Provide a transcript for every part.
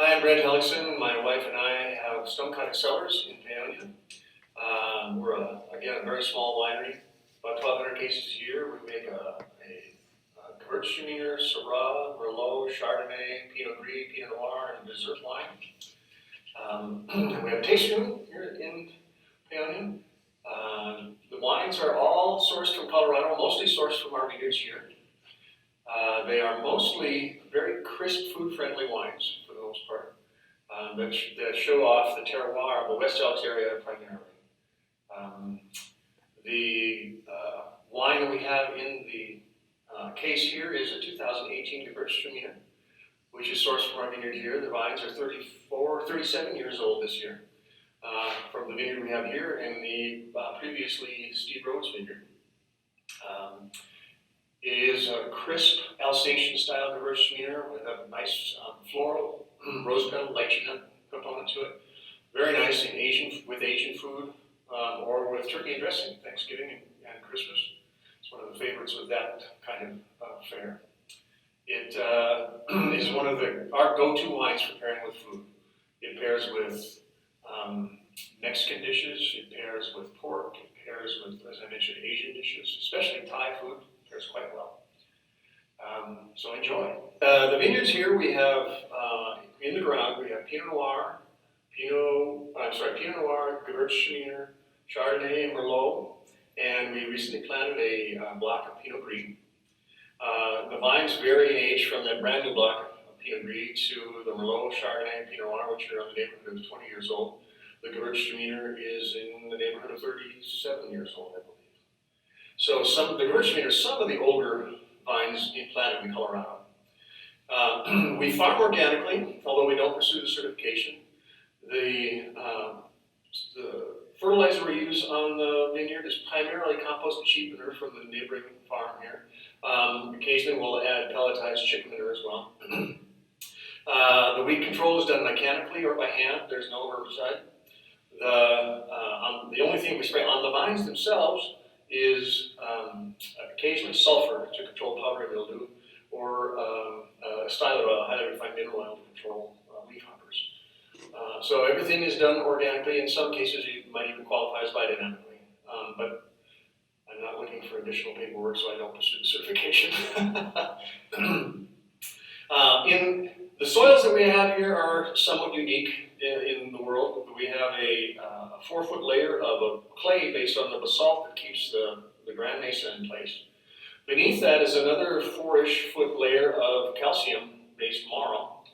Hi, I'm Brent Hellickson. My wife and I have Cottage Cellars in Peonia. We're, again, a very small winery, about 1,200 cases a year. We make a Gewürztraminer, Syrah, Merlot, Chardonnay, Pinot Gris, Pinot Noir, and dessert wine. And we have a tasting room here in Peonia. The wines are all sourced from Colorado, mostly sourced from our vineyards here. They are mostly very crisp, food-friendly wines for the most part, that show off the terroir of the West Elks area primarily. The wine that we have in the case here is a 2018 Gewürztraminer, which is sourced from our vineyard here. The vines are 37 years old this year, from the vineyard we have here and the previously Steve Rhodes vineyard. It is a crisp Alsatian-style Gewürztraminer with a nice floral, rose petal, lychee nut component to it. Very nice in Asian food, or with turkey and dressing, Thanksgiving and Christmas. It's one of the favorites of that kind of fare. It is one of our go-to wines for pairing with food. It pairs with Mexican dishes, it pairs with pork, it pairs with, as I mentioned, Asian dishes, especially Thai food. Pairs quite well. So enjoy. The vineyards here we have in the ground, we have Pinot Noir, Gewürztraminer, Chardonnay, and Merlot, and we recently planted a block of Pinot Gris. The vines vary in age from that brand new block of Pinot Gris to the Merlot, Chardonnay, and Pinot Noir, which are in the neighborhood of 20 years old. The Gewürztraminer is in the neighborhood of 37 years old, I believe. So the Gewürztraminer, some of the older vines planted in Colorado. We farm organically, although we don't pursue the certification. The fertilizer we use on the vineyard is primarily composted sheep manure from the neighboring farm here. Occasionally we'll add pelletized chicken manure as well. The weed control is done mechanically or by hand. There's no herbicide. The only thing we spray on the vines themselves is occasionally sulfur to control powdery mildew, or stylet oil, highly refined mineral oil to control leaf hoppers. So everything is done organically. In some cases, you might even qualify as biodynamically, but I'm not looking for additional paperwork, so I don't pursue the certification. In the soils that we have here are somewhat unique in the world. We have a 4-foot layer of a clay based on the basalt that keeps the Grand Mesa in place. Beneath that is another 4-ish foot layer of calcium-based marl.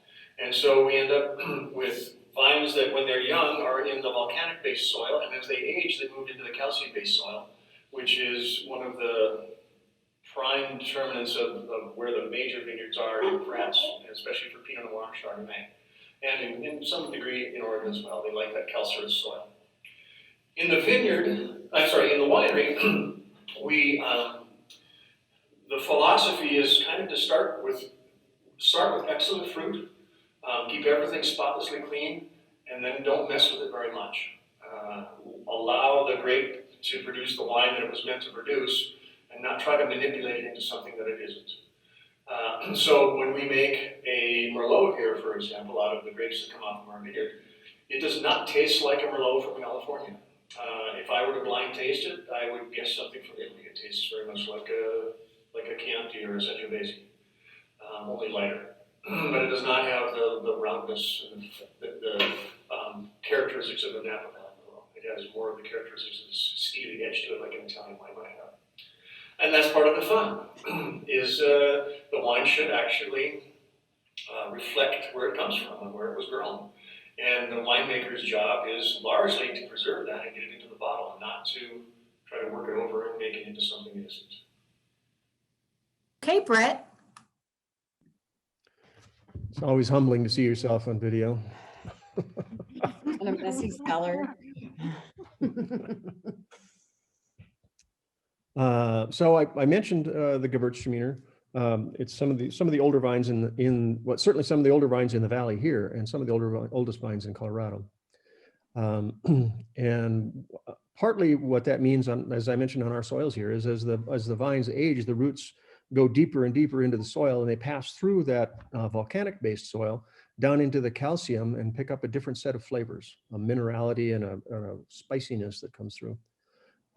And so we end up with vines that when they're young are in the volcanic-based soil, and as they age, they move into the calcium-based soil, which is one of the prime determinants of where the major vineyards are in France, especially for Pinot Noir and Chardonnay. And in some degree in Oregon as well. They like that calcareous soil. In the winery, the philosophy is kind of to start with excellent fruit, keep everything spotlessly clean, and then don't mess with it very much. Allow the grape to produce the wine that it was meant to produce, and not try to manipulate it into something that it isn't. So when we make a Merlot here, for example, out of the grapes that come off from our vineyard, it does not taste like a Merlot from California. If I were to blind taste it, I would guess something from Italy. It tastes very much like a Chianti or a Sangiovese, only lighter. But it does not have the roundness and the characteristics of the Napa Valley Merlot. It has more of the characteristics of the steely edge to it, like an Italian wine might have. And that's part of the fun, is the wine should actually reflect where it comes from and where it was grown. And the winemaker's job is largely to preserve that and get it into the bottle, and not to try to work it over and make it into something it isn't. Okay, Brett. It's always humbling to see yourself on video. In a messy cellar. So I mentioned the Gewürztraminer. It's some of the older vines certainly some of the older vines in the valley here, and some of the oldest vines in Colorado. And partly what that means, as I mentioned, on our soils here, is as the vines age, the roots go deeper and deeper into the soil, and they pass through that volcanic-based soil, down into the calcium and pick up a different set of flavors, a minerality and a spiciness that comes through.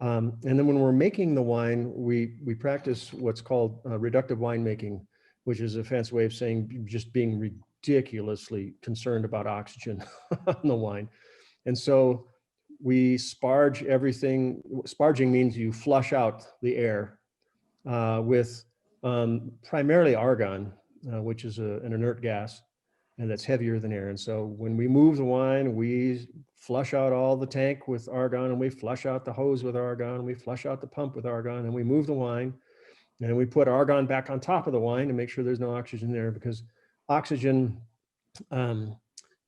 And then when we're making the wine, we practice what's called reductive winemaking, which is a fancy way of saying just being ridiculously concerned about oxygen on the wine. And so we sparge everything. Sparging means you flush out the air with primarily argon, which is an inert gas, and that's heavier than air. And so when we move the wine, we flush out all the tank with argon, and we flush out the hose with argon, and we flush out the pump with argon, and we move the wine, and we put argon back on top of the wine to make sure there's no oxygen there, because oxygen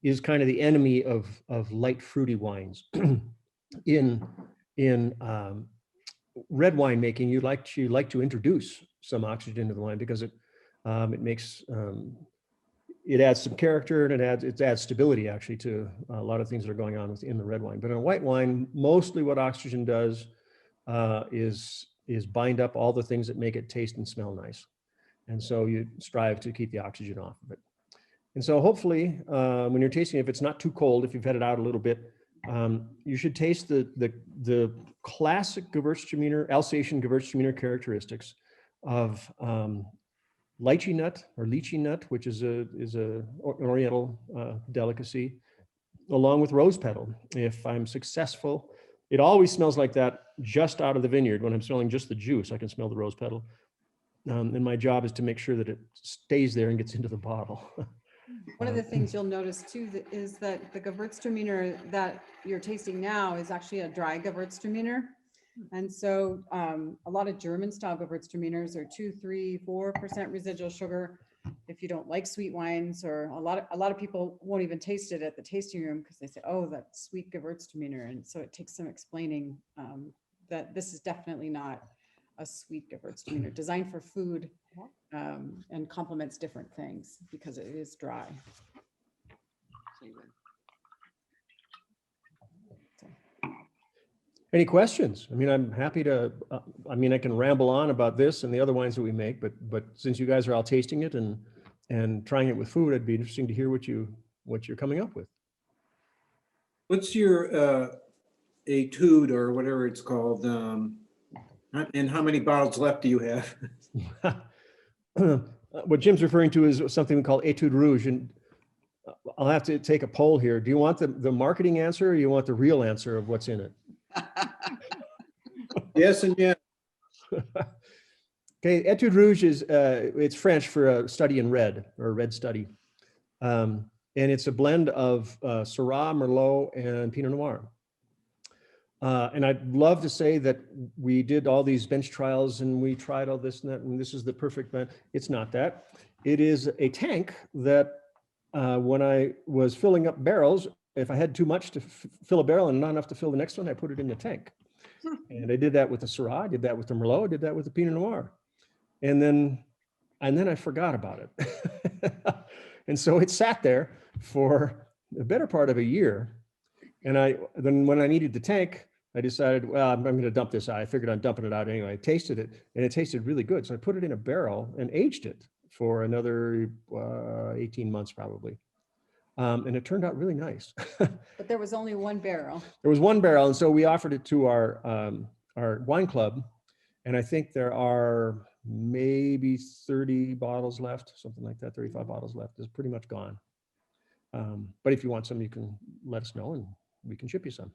is kind of the enemy of light fruity wines. In red wine making, you like to introduce some oxygen into the wine because it makes it adds some character, and it adds stability actually to a lot of things that are going on within the red wine. But in a white wine, mostly what oxygen does is bind up all the things that make it taste and smell nice. And so you strive to keep the oxygen off of it. And so hopefully when you're tasting, if it's not too cold, if you've had it out a little bit, you should taste the classic Gewürztraminer, Alsatian Gewürztraminer characteristics of lychee nut or lychee nut, which is a Oriental delicacy, along with rose petal. If I'm successful, it always smells like that just out of the vineyard. When I'm smelling just the juice, I can smell the rose petal. And my job is to make sure that it stays there and gets into the bottle. One of the things you'll notice too is that the Gewürztraminer that you're tasting now is actually a dry Gewürztraminer. And so a lot of German style Gewürztraminers are 2, 3, 4% residual sugar. If you don't like sweet wines, or a lot of people won't even taste it at the tasting room because they say, oh, that's sweet Gewürztraminer. And so it takes some explaining that this is definitely not a sweet Gewürztraminer, designed for food and complements different things because it is dry. Any questions? I mean, I'm happy to, I can ramble on about this and the other wines that we make, but since you guys are all tasting it and trying it with food, it'd be interesting to hear what you're coming up with. What's your etude or whatever it's called? And how many bottles left do you have? What Jim's referring to is something we call etude rouge, and I'll have to take a poll here. Do you want the marketing answer, or you want the real answer of what's in it? Yes and yes. Okay, etude rouge is it's French for a study in red, or a red study, and it's a blend of Syrah, Merlot, and Pinot Noir. And I'd love to say that we did all these bench trials and we tried all this and that, and this is the perfect blend. It's not that. It is a tank that when I was filling up barrels, if I had too much to fill a barrel and not enough to fill the next one, I put it in the tank. And I did that with the Syrah, I did that with the Merlot, I did that with the Pinot Noir. And then I forgot about it. And so it sat there for the better part of a year. And then when I needed the tank, I decided, well, I'm going to dump this out. I figured on dumping it out anyway. I tasted it, and it tasted really good. So I put it in a barrel and aged it for another 18 months probably. And it turned out really nice. But there was only one barrel. There was one barrel, and so we offered it to our wine club, and I think there are maybe 30 bottles left, something like that, 35 bottles left. It's pretty much gone. But if you want some, you can let us know, and we can ship you some.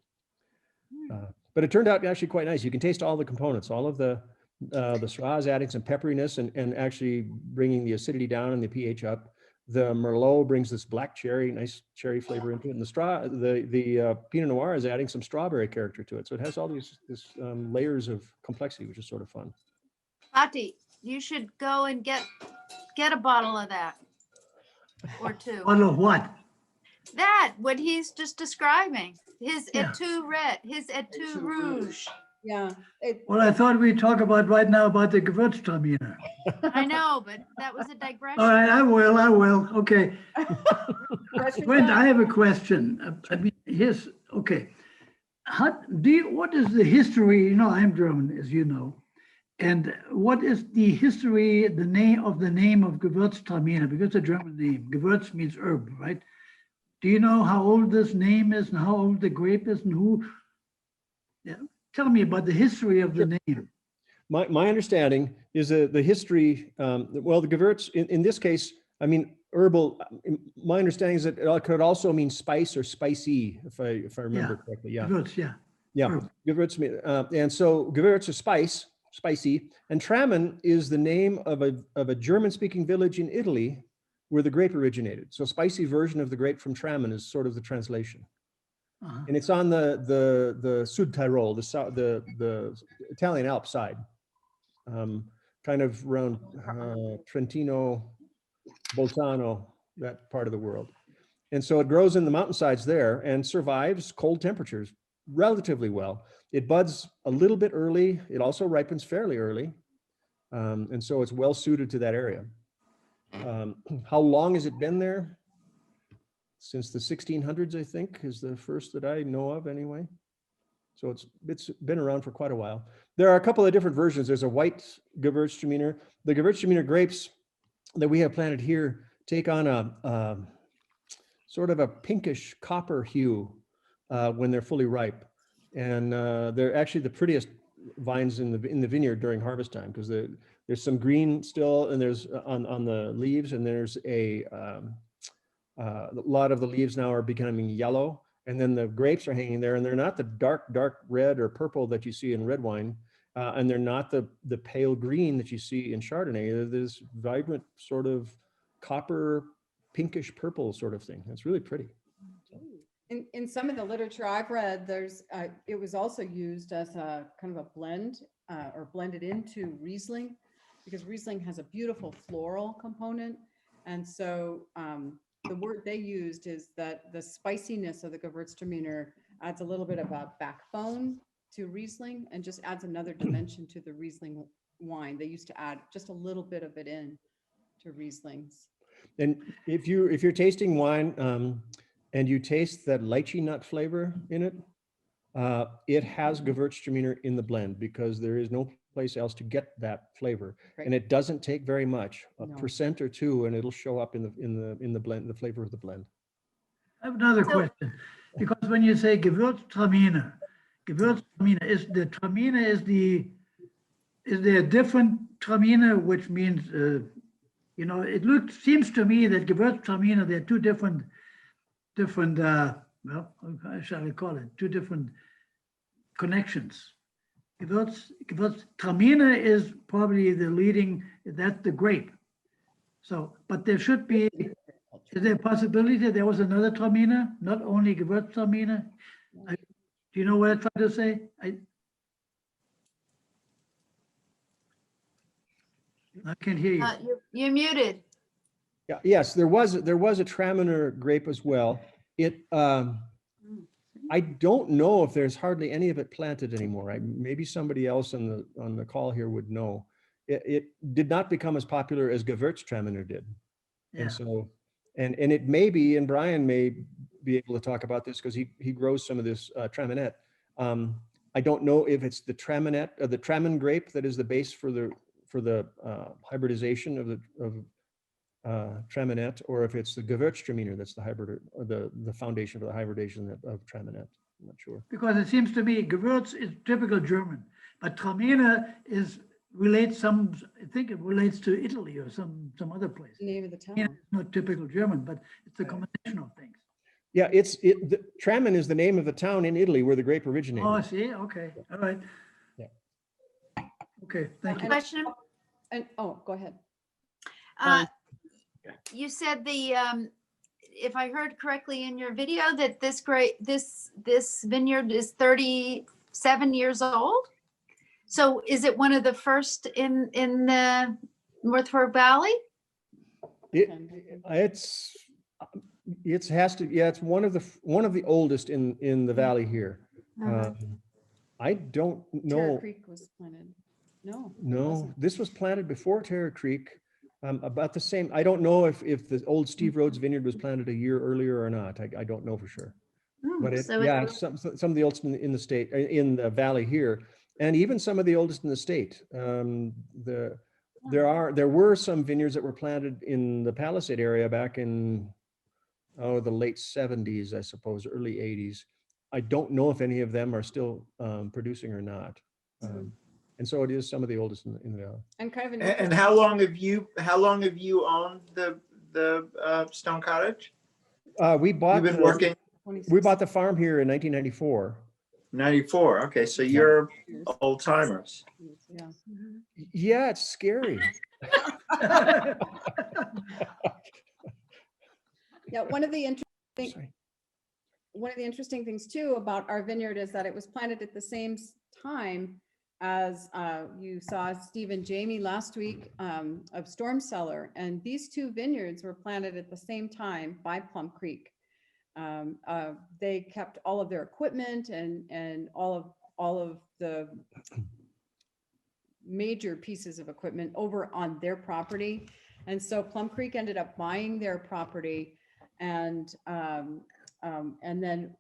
But it turned out actually quite nice. You can taste all the components, all of the Syrah is adding some pepperiness and actually bringing the acidity down and the pH up. The Merlot brings this black cherry, nice cherry flavor into it. And the Pinot Noir is adding some strawberry character to it. So it has all these layers of complexity, which is sort of fun. Ati, you should go and get a bottle of that or two. Bottle of what? That, what he's just describing, his Yeah. etude red, his etude rouge. Yeah. Well, I thought we'd talk about right now about the Gewürztraminer. I know, but that was a digression. All right, I will. Okay. Pressure Brent, down. I have a question. Okay. What is the history? You know, I'm German, as you know. And what is the history, the name of Gewürztraminer? Because it's a German name. Gewürz means herb, right? Do you know how old this name is and how old the grape is and who? Yeah. Tell me about the history of the name. My understanding is that the history, well, the Gewürz, in this case, I mean, herbal, my understanding is that it could also mean spice or spicy, if I remember Yeah. correctly. Yeah. Gewürz, yeah. Yeah. Herb. Gewürz, and so Gewürz is spice, spicy, and Tramen is the name of a German-speaking village in Italy where the grape originated. So spicy version of the grape from Tramen is sort of the translation. Uh-huh. And it's on the Sud Tyrol, the Italian Alps side, kind of around Trentino, Bolzano, that part of the world. And so it grows in the mountainsides there and survives cold temperatures relatively well. It buds a little bit early. It also ripens fairly early. And so it's well suited to that area. How long has it been there? Since the 1600s, I think, is the first that I know of anyway. So it's been around for quite a while. There are a couple of different versions. There's a white Gewürztraminer. The Gewürztraminer grapes that we have planted here take on a sort of a pinkish copper hue when they're fully ripe. And they're actually the prettiest vines in the vineyard during harvest time, because there's some green still, and there's on the leaves, and there's a lot of the leaves now are becoming yellow, and then the grapes are hanging there, and they're not the dark red or purple that you see in red wine, and they're not the pale green that you see in Chardonnay. They're this vibrant sort of copper, pinkish purple sort of thing. It's really pretty. In some of the literature I've read, there's it was also used as a kind of a blend or blended into Riesling, because Riesling has a beautiful floral component. And so the word they used is that the spiciness of the Gewürztraminer adds a little bit of a backbone to Riesling and just adds another dimension to the Riesling wine. They used to add just a little bit of it in to Rieslings. And if you're tasting wine and you taste that lychee nut flavor in it, it has Gewürztraminer in the blend, because there is no place else to get that flavor. Right. And it doesn't take very much, No. 1% or 2%, and it'll show up in the blend, the flavor of the blend. I have another So- question, because when you say Gewürztraminer, is the Traminer is there a different Traminer, which means, seems to me that Gewürztraminer, there are two different, well, how shall I call it? Two different connections. Gewürztraminer is probably the leading, that's the grape. So, but there should be, is there a possibility that there was another Traminer, not only Gewürztraminer? Do you know what I'm trying to say? I can't hear you. You're muted. Yeah, yes, there was a Traminer grape as well. I don't know if there's hardly any of it planted anymore. Maybe somebody else on the call here would know. It did not become as popular as Gewürztraminer did. Yeah. And so, and it may be, and Brian may be able to talk about this because he grows some of this Traminette. I don't know if it's the Traminette or the Tramin grape that is the base for the hybridization of Traminette, or if it's the Gewürztraminer that's the hybrid, or the foundation for the hybridization of Traminette. I'm not sure. Because it seems to me Gewürz is typical German, but Traminer I think it relates to Italy or some other place. The name of the town. It's not typical German, but it's a combination of things. Yeah, Tramin is the name of the town in Italy where the grape originated. Oh, I see. Okay. All right. Yeah. Okay. Thank you. Question. And, oh, go ahead. You said if I heard correctly in your video, that this vineyard is 37 years old. So is it one of the first in the North Fork Valley? It's one of the oldest in the valley here. Uh-huh. I don't know. Terra Creek was planted. No. it No, wasn't. this was planted before Terra Creek. About the same. I don't know if the old Steve Rhodes vineyard was planted a year earlier or not. I don't know for sure. But So some of the oldest in the state, in the valley here. and even some of the oldest in the state. There were some vineyards that were planted in the Palisade area back in the late 70s, I suppose, early 80s. I don't know if any of them are still producing or not. And so it is some of the oldest in the valley. And kind of an And how long have you owned the Stone Cottage? We You've bought been working the farm here in 1994. 94. Okay, so you're years. old timers. Yeah. Yeah, it's scary. Yeah, one of the interesting Sorry. things too about our vineyard is that it was planted at the same time as you saw Steve and Jamie last week of Storm Cellar, and these two vineyards were planted at the same time by Plum Creek. They kept all of their equipment and all of the major pieces of equipment over on their property, and so Plum Creek ended up buying their property, and then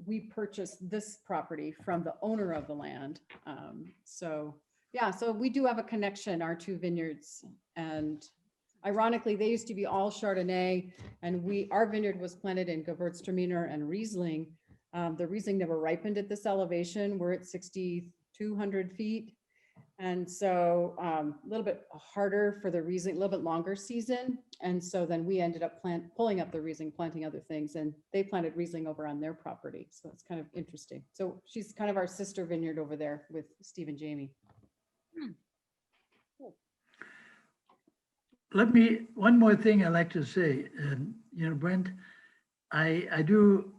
we purchased this property from the owner of the land. So yeah, so we do have a connection, our two vineyards, and ironically, they used to be all Chardonnay, and our vineyard was planted in Gewürztraminer and Riesling. The Riesling never ripened at this elevation. We're at 6,200 feet. And so a little bit harder for the Riesling, a little bit longer season. And so then we ended up pulling up the Riesling, planting other things, and they planted Riesling over on their property. So it's kind of interesting. So she's kind of our sister vineyard over there with Steve and Jamie. One more thing I'd like to say, Brent, I do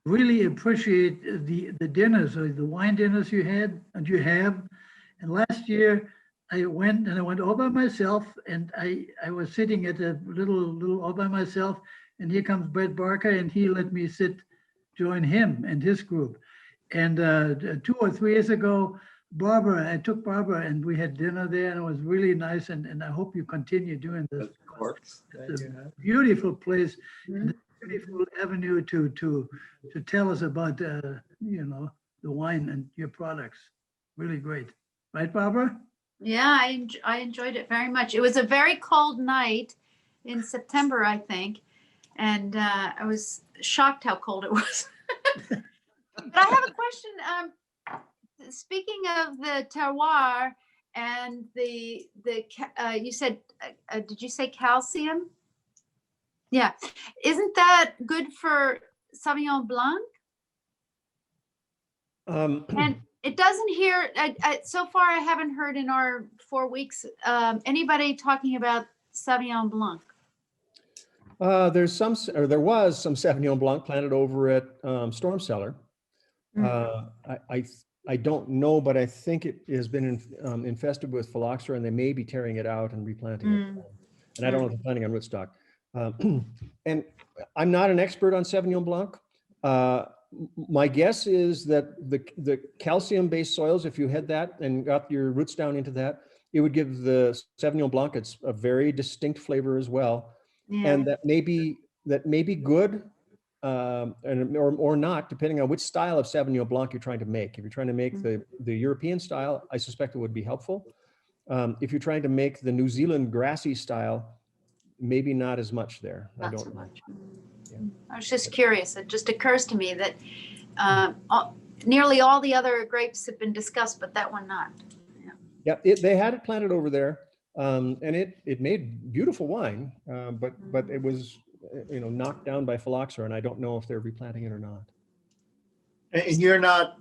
really appreciate the dinners, or the wine dinners you had and you have. And last year I went all by myself, and I was sitting at a little all by myself, and here comes Brett Barker, and he let me join him and his group. And 2 or 3 years ago, I took Barbara and we had dinner there, and it was really nice. And I hope you continue doing this. Of course. It's a beautiful place, and a beautiful avenue to tell us about the wine and your products. Really great, right, Barbara? Yeah, I enjoyed it very much. It was a very cold night in September, I think, and I was shocked how cold it was. But I have a question. Speaking of the terroir and you said, did you say calcium? Yeah. Isn't that good for Sauvignon Blanc? And it doesn't hear, so far I haven't heard in our 4 weeks, anybody talking about Sauvignon Blanc. There was some Sauvignon Blanc planted over at Storm Cellar. I don't know, but I think it has been infested with phylloxera, and they may be tearing it out and replanting it. And I don't know if they're planting on rootstock. And I'm not an expert on Sauvignon Blanc. My guess is that the calcium-based soils, if you had that and got your roots down into that, it would give the Sauvignon Blanc a very distinct flavor as well. Yeah. And that may be good, or not, depending on which style of Sauvignon Blanc you're trying to make. If you're trying to make the European style, I suspect it would be helpful. If you're trying to make the New Zealand grassy style, maybe not as much there. Not I don't so know. much. Yeah. I was just curious. It just occurs to me that nearly all the other grapes have been discussed, but that one not. Yeah, they had it planted over there, and it made beautiful wine, but it was knocked down by phylloxera, and I don't know if they're replanting it or not. And you're not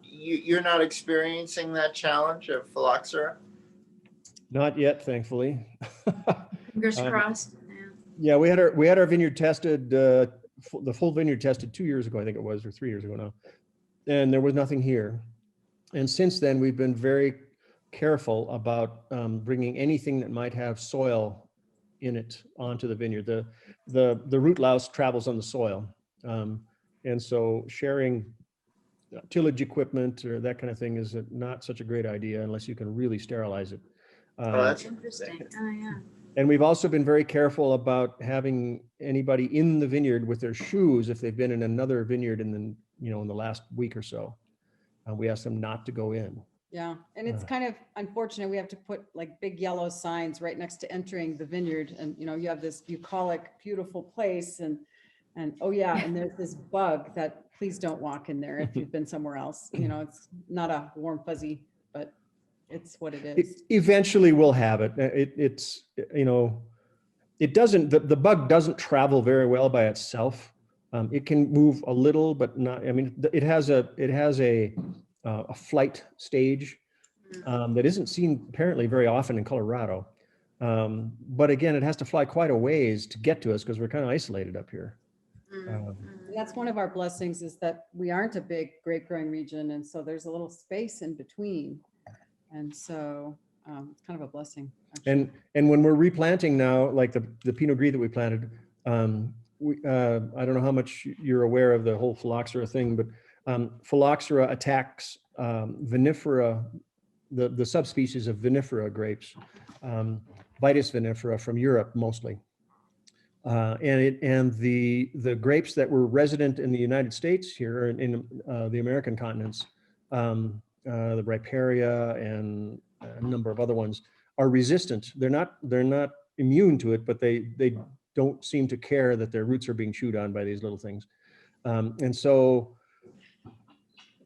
experiencing that challenge of phylloxera? Not yet, thankfully. Fingers crossed. Yeah, we had our vineyard tested, the full vineyard tested 2 years ago, I think it was, or 3 years ago now, and there was nothing here. And since then, we've been very careful about bringing anything that might have soil in it onto the vineyard. The root louse travels on the soil, and so sharing tillage equipment or that kind of thing is not such a great idea unless you can really sterilize it. Oh, that's Interesting. Oh, yeah. And we've also been very careful about having anybody in the vineyard with their shoes if they've been in another vineyard in the last week or so. We ask them not to go in. Yeah, and it's kind of unfortunate. We have to put like big yellow signs right next to entering the vineyard, and you have this bucolic, beautiful place, and oh yeah, and there's this bug that please don't walk in there if you've been somewhere else. It's not a warm fuzzy, but it's what it is. Eventually we'll have it. It's, it doesn't, the bug doesn't travel very well by itself. It can move a little, but not, I mean, it has a flight stage that isn't seen apparently very often in Colorado. But again, it has to fly quite a ways to get to us because we're kind of isolated up here. And that's one of our blessings, is that we aren't a big grape growing region. And so there's a little space in between. And so it's kind of a blessing. Actually. And when we're replanting now, like the Pinot Gris that we planted, I don't know how much you're aware of the whole phylloxera thing, but phylloxera attacks vinifera, the subspecies of vinifera grapes, Vitis vinifera from Europe mostly. And the grapes that were resident in the United States here in the American continents, the Riparia and a number of other ones, are resistant. They're not immune to it, but they don't seem to care that their roots are being chewed on by these little things. And so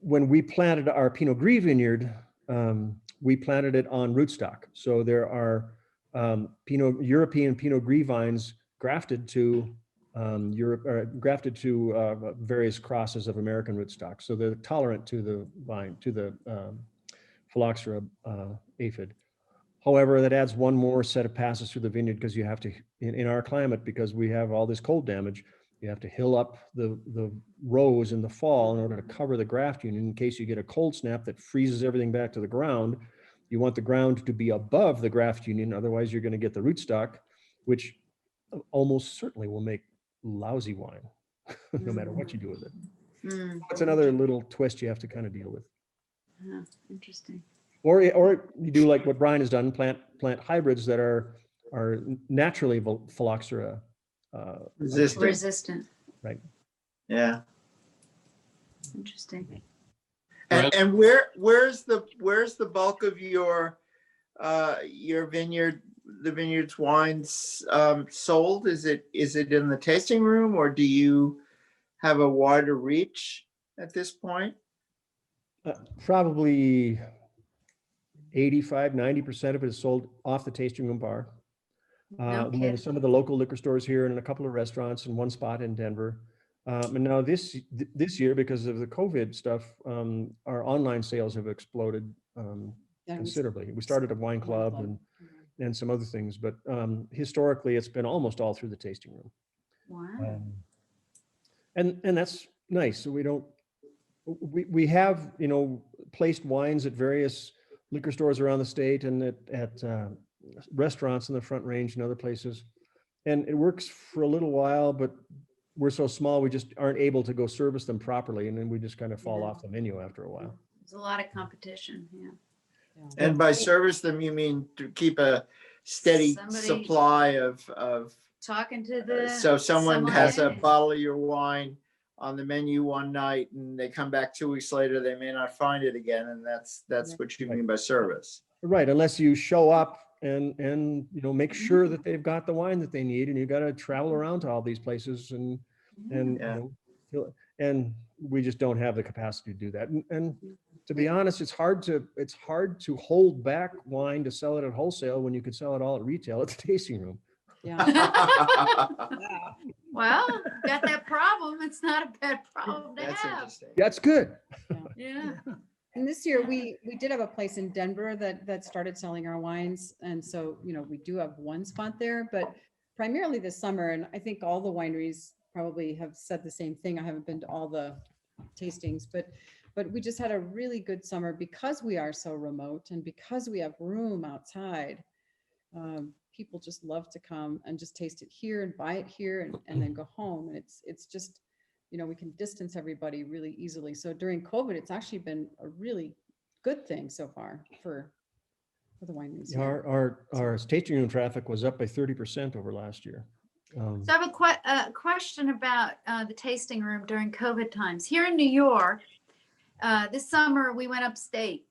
when we planted our Pinot Gris vineyard, we planted it on rootstock. So there are European Pinot Gris vines grafted to various crosses of American rootstock. So they're tolerant to the vine, to the phylloxera aphid. However, that adds one more set of passes through the vineyard because you have to, in our climate, because we have all this cold damage, you have to hill up the rows in the fall in order to cover the graft unit in case you get a cold snap that freezes everything back to the ground. You want the ground to be above the graft union, otherwise you're going to get the rootstock, which almost certainly will make lousy wine, no matter what you do with it. That's another little twist you have to kind of deal with. Interesting. Or you do like what Brian has done, plant hybrids that are naturally phylloxera resistant. Right. Yeah. Interesting. And where's the bulk of your vineyard, the vineyard's wines sold? Is it in the tasting room, or do you have a wider reach at this point? Probably 85-90% of it is sold off the tasting room bar. Okay. Some of the local liquor stores here and a couple of restaurants and one spot in Denver. And now this year, because of the COVID stuff, our online sales have exploded considerably. We started a wine club and some other things, but historically it's been almost all through the tasting room. Wow. And that's nice. So we have, placed wines at various liquor stores around the state and at restaurants in the Front Range and other places. And it works for a little while, but we're so small, we just aren't able to go service them properly. And then we just kind of fall off the menu after a while. There's a lot of competition. Yeah. And by service them, you mean to keep a steady supply of Talking to the. So someone has a bottle of your wine on the menu one night and they come back 2 weeks later, they may not find it again. And that's what you mean by service. Right. Unless you show up and make sure that they've got the wine that they need, and you got to travel around to all these places and we just don't have the capacity to do that. And to be honest, it's hard to hold back wine to sell it at wholesale when you could sell it all at retail at the tasting room. Yeah. Well, got that problem. It's not a bad problem to That's have. interesting. That's good. Yeah. And this year we did have a place in Denver that started selling our wines. And so, we do have one spot there, but primarily this summer, and I think all the wineries probably have said the same thing. I haven't been to all the tastings, but we just had a really good summer because we are so remote and because we have room outside. People just love to come and just taste it here and buy it here and then go home. And it's just, we can distance everybody really easily. So during COVID, it's actually been a really good thing so far for the wineries. Our tasting room traffic was up by 30% over last year. So I have a question about the tasting room during COVID times. Here in New York, this summer we went upstate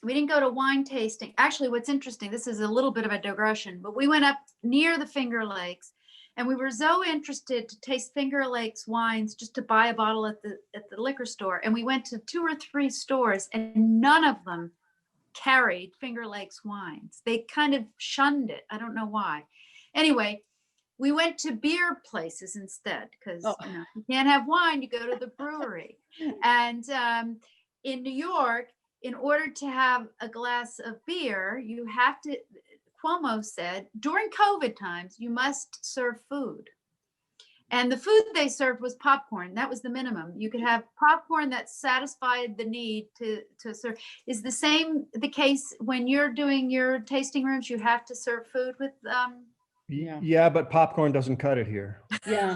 we didn't go to wine tasting. Actually, what's interesting, this is a little bit of a digression, but we went up near the Finger Lakes and we were so interested to taste Finger Lakes wines just to buy a bottle at the liquor store. And we went to 2 or 3 stores and none of them carried Finger Lakes wines. They kind of shunned it. I don't know why. Anyway, we went to beer places instead because you can't have wine, you go to the brewery. And in New York, in order to have a glass of beer, you have to, Cuomo said, during COVID times, you must serve food. And the food they served was popcorn. That was the minimum. You could have popcorn that satisfied the need to serve. Is the same the case when you're doing your tasting rooms? You have to serve food with Yeah, but popcorn doesn't cut it here. Yeah.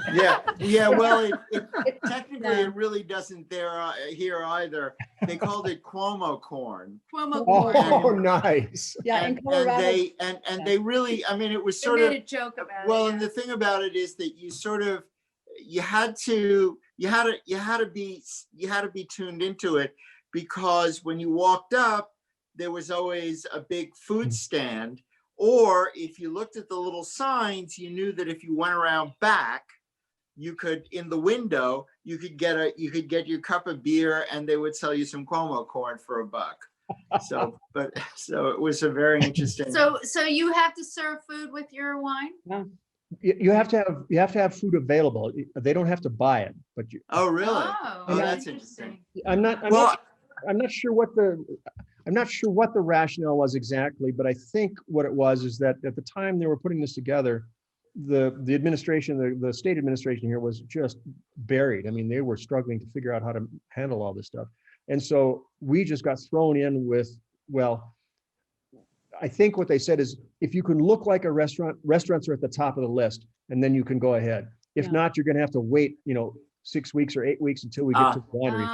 Yeah. Well, technically it really doesn't here either. They called it Cuomo corn. Cuomo Oh, corn. nice. Yeah, in Colorado. And they really, I mean, it was They sort made of, a joke about it. well, Yeah. and the thing about it is that you had to be tuned into it, because when you walked up, there was always a big food stand. Or if you looked at the little signs, you knew that if you went around back, you could, in the window, you could get your cup of beer and they would sell you some Cuomo corn for $1. So it was a very interesting. So you have to serve food with your wine? You have to have food available. They don't have to buy it, but you. Oh, really? Oh, That's interesting. I'm not sure what the rationale was exactly, but I think what it was is that at the time they were putting this together, the administration, the state administration here was just buried. I mean, they were struggling to figure out how to handle all this stuff. And so we just got thrown in with, well, I think what they said is, if you can look like a restaurants are at the top of the list, and then you can go ahead. If not, you're going to have to wait, 6 weeks or 8 weeks until we get to the winery.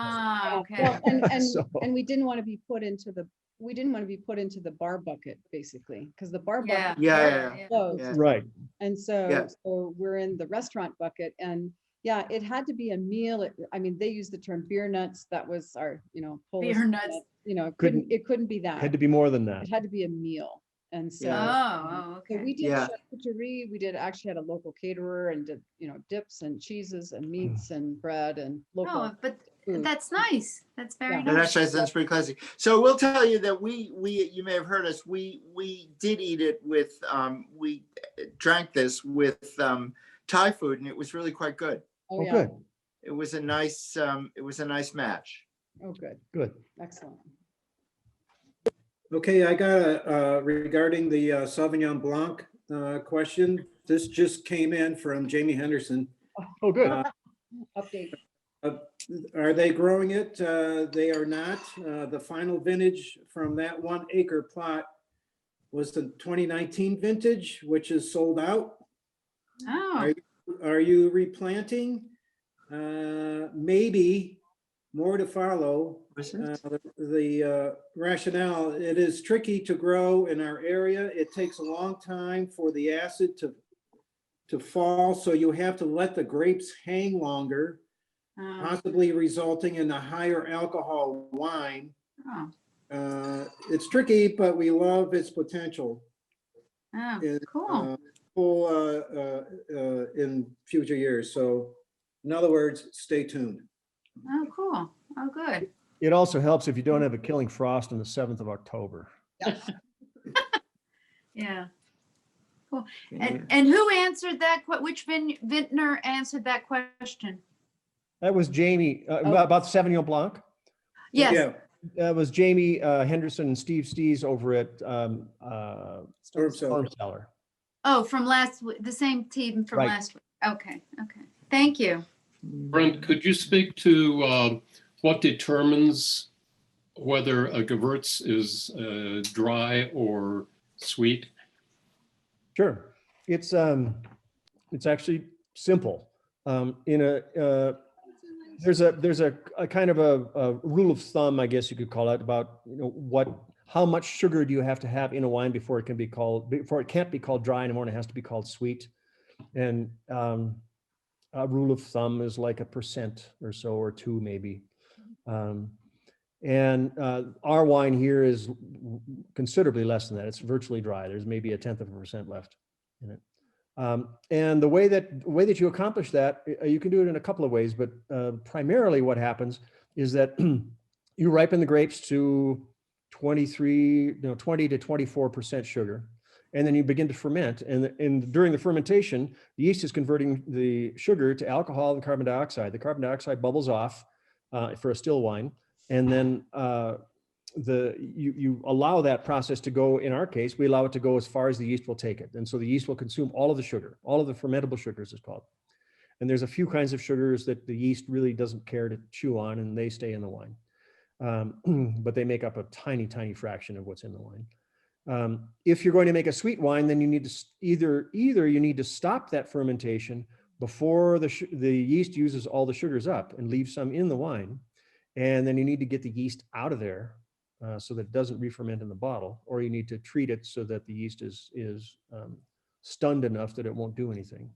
Okay. Well, and So- and we didn't want to be put into the bar bucket, basically, because the bar bucket Yeah. closed. Yeah. Right. And so, Yeah. so we're in the restaurant bucket, and yeah, it had to be a meal. I mean, they used the term beer nuts. That was our, Polish Beer nuts. nut. It couldn't be that. Had to be more than that. It had to be a meal. And so, Oh, so okay. we did Yeah. charcuterie. We actually had a local caterer and did, dips and cheeses and meats and bread and local Oh, but food. that's nice. That's very Yeah. And nice. that's pretty classy. So we'll tell you that you may have heard us. We did eat it with we drank this with Thai food, and it was really quite good. Oh, Oh, yeah. good. It was a nice match. Oh, good. Good. Excellent. Okay, I got regarding the Sauvignon Blanc question. This just came in from Jamie Henderson. Oh, good. Update. Are they growing it? They are not. The final vintage from that 1 acre plot was the 2019 vintage, which is sold out. Oh, Are you replanting? Maybe more to follow. The rationale, it is tricky to grow in our area. It takes a long time for the acid to fall, so you have to let the grapes hang longer, possibly resulting in a higher alcohol wine. It's tricky, but we love its potential. Cool. In future years. So in other words, stay tuned. Oh, cool. Oh, good. It also helps if you don't have a killing frost on the 7th of October. Yeah. Cool. And who answered that? Which vintner answered that question? That was Jamie, about Sauvignon Blanc. Yes. Yeah, That was Jamie Henderson and Steve Stees over at Storm Cellar. Storm Cellar. Oh, from last week, the same team from Right. last week. Okay. Thank you. Brent, could you speak to what determines whether a Gewürz is dry or sweet? Sure. It's actually simple. There's a kind of a rule of thumb, I guess you could call it, about how much sugar do you have to have in a wine before it can't be called dry anymore, and it has to be called sweet. And a rule of thumb is like 1% or so, or 2 maybe. And our wine here is considerably less than that. It's virtually dry. There's maybe 0.1% left in it. And the way that you accomplish that, you can do it in a couple of ways, but primarily what happens is that you ripen the grapes to 20 to 24% sugar, and then you begin to ferment. And during the fermentation, the yeast is converting the sugar to alcohol and carbon dioxide. The carbon dioxide bubbles off for a still wine, and then you allow that process to go. In our case, we allow it to go as far as the yeast will take it. And so the yeast will consume all of the sugar, all of the fermentable sugars, it's called. And there's a few kinds of sugars that the yeast really doesn't care to chew on, and they stay in the wine. But they make up a tiny, tiny fraction of what's in the wine. If you're going to make a sweet wine, then you need to either you need to stop that fermentation before the yeast uses all the sugars up and leave some in the wine. And then you need to get the yeast out of there so that it doesn't re-ferment in the bottle, or you need to treat it so that the yeast is stunned enough that it won't do anything.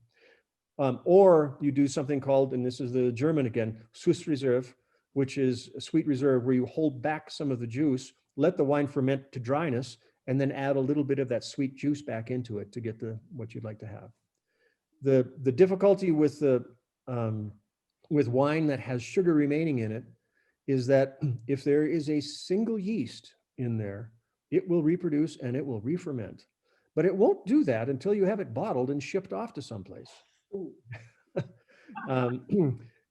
Or you do something called, and this is the German again, Süßreserve, which is a sweet reserve where you hold back some of the juice, let the wine ferment to dryness, and then add a little bit of that sweet juice back into it to get what you'd like to have. The difficulty with wine that has sugar remaining in it is that if there is a single yeast in there, it will reproduce and it will re-ferment. But it won't do that until you have it bottled and shipped off to someplace.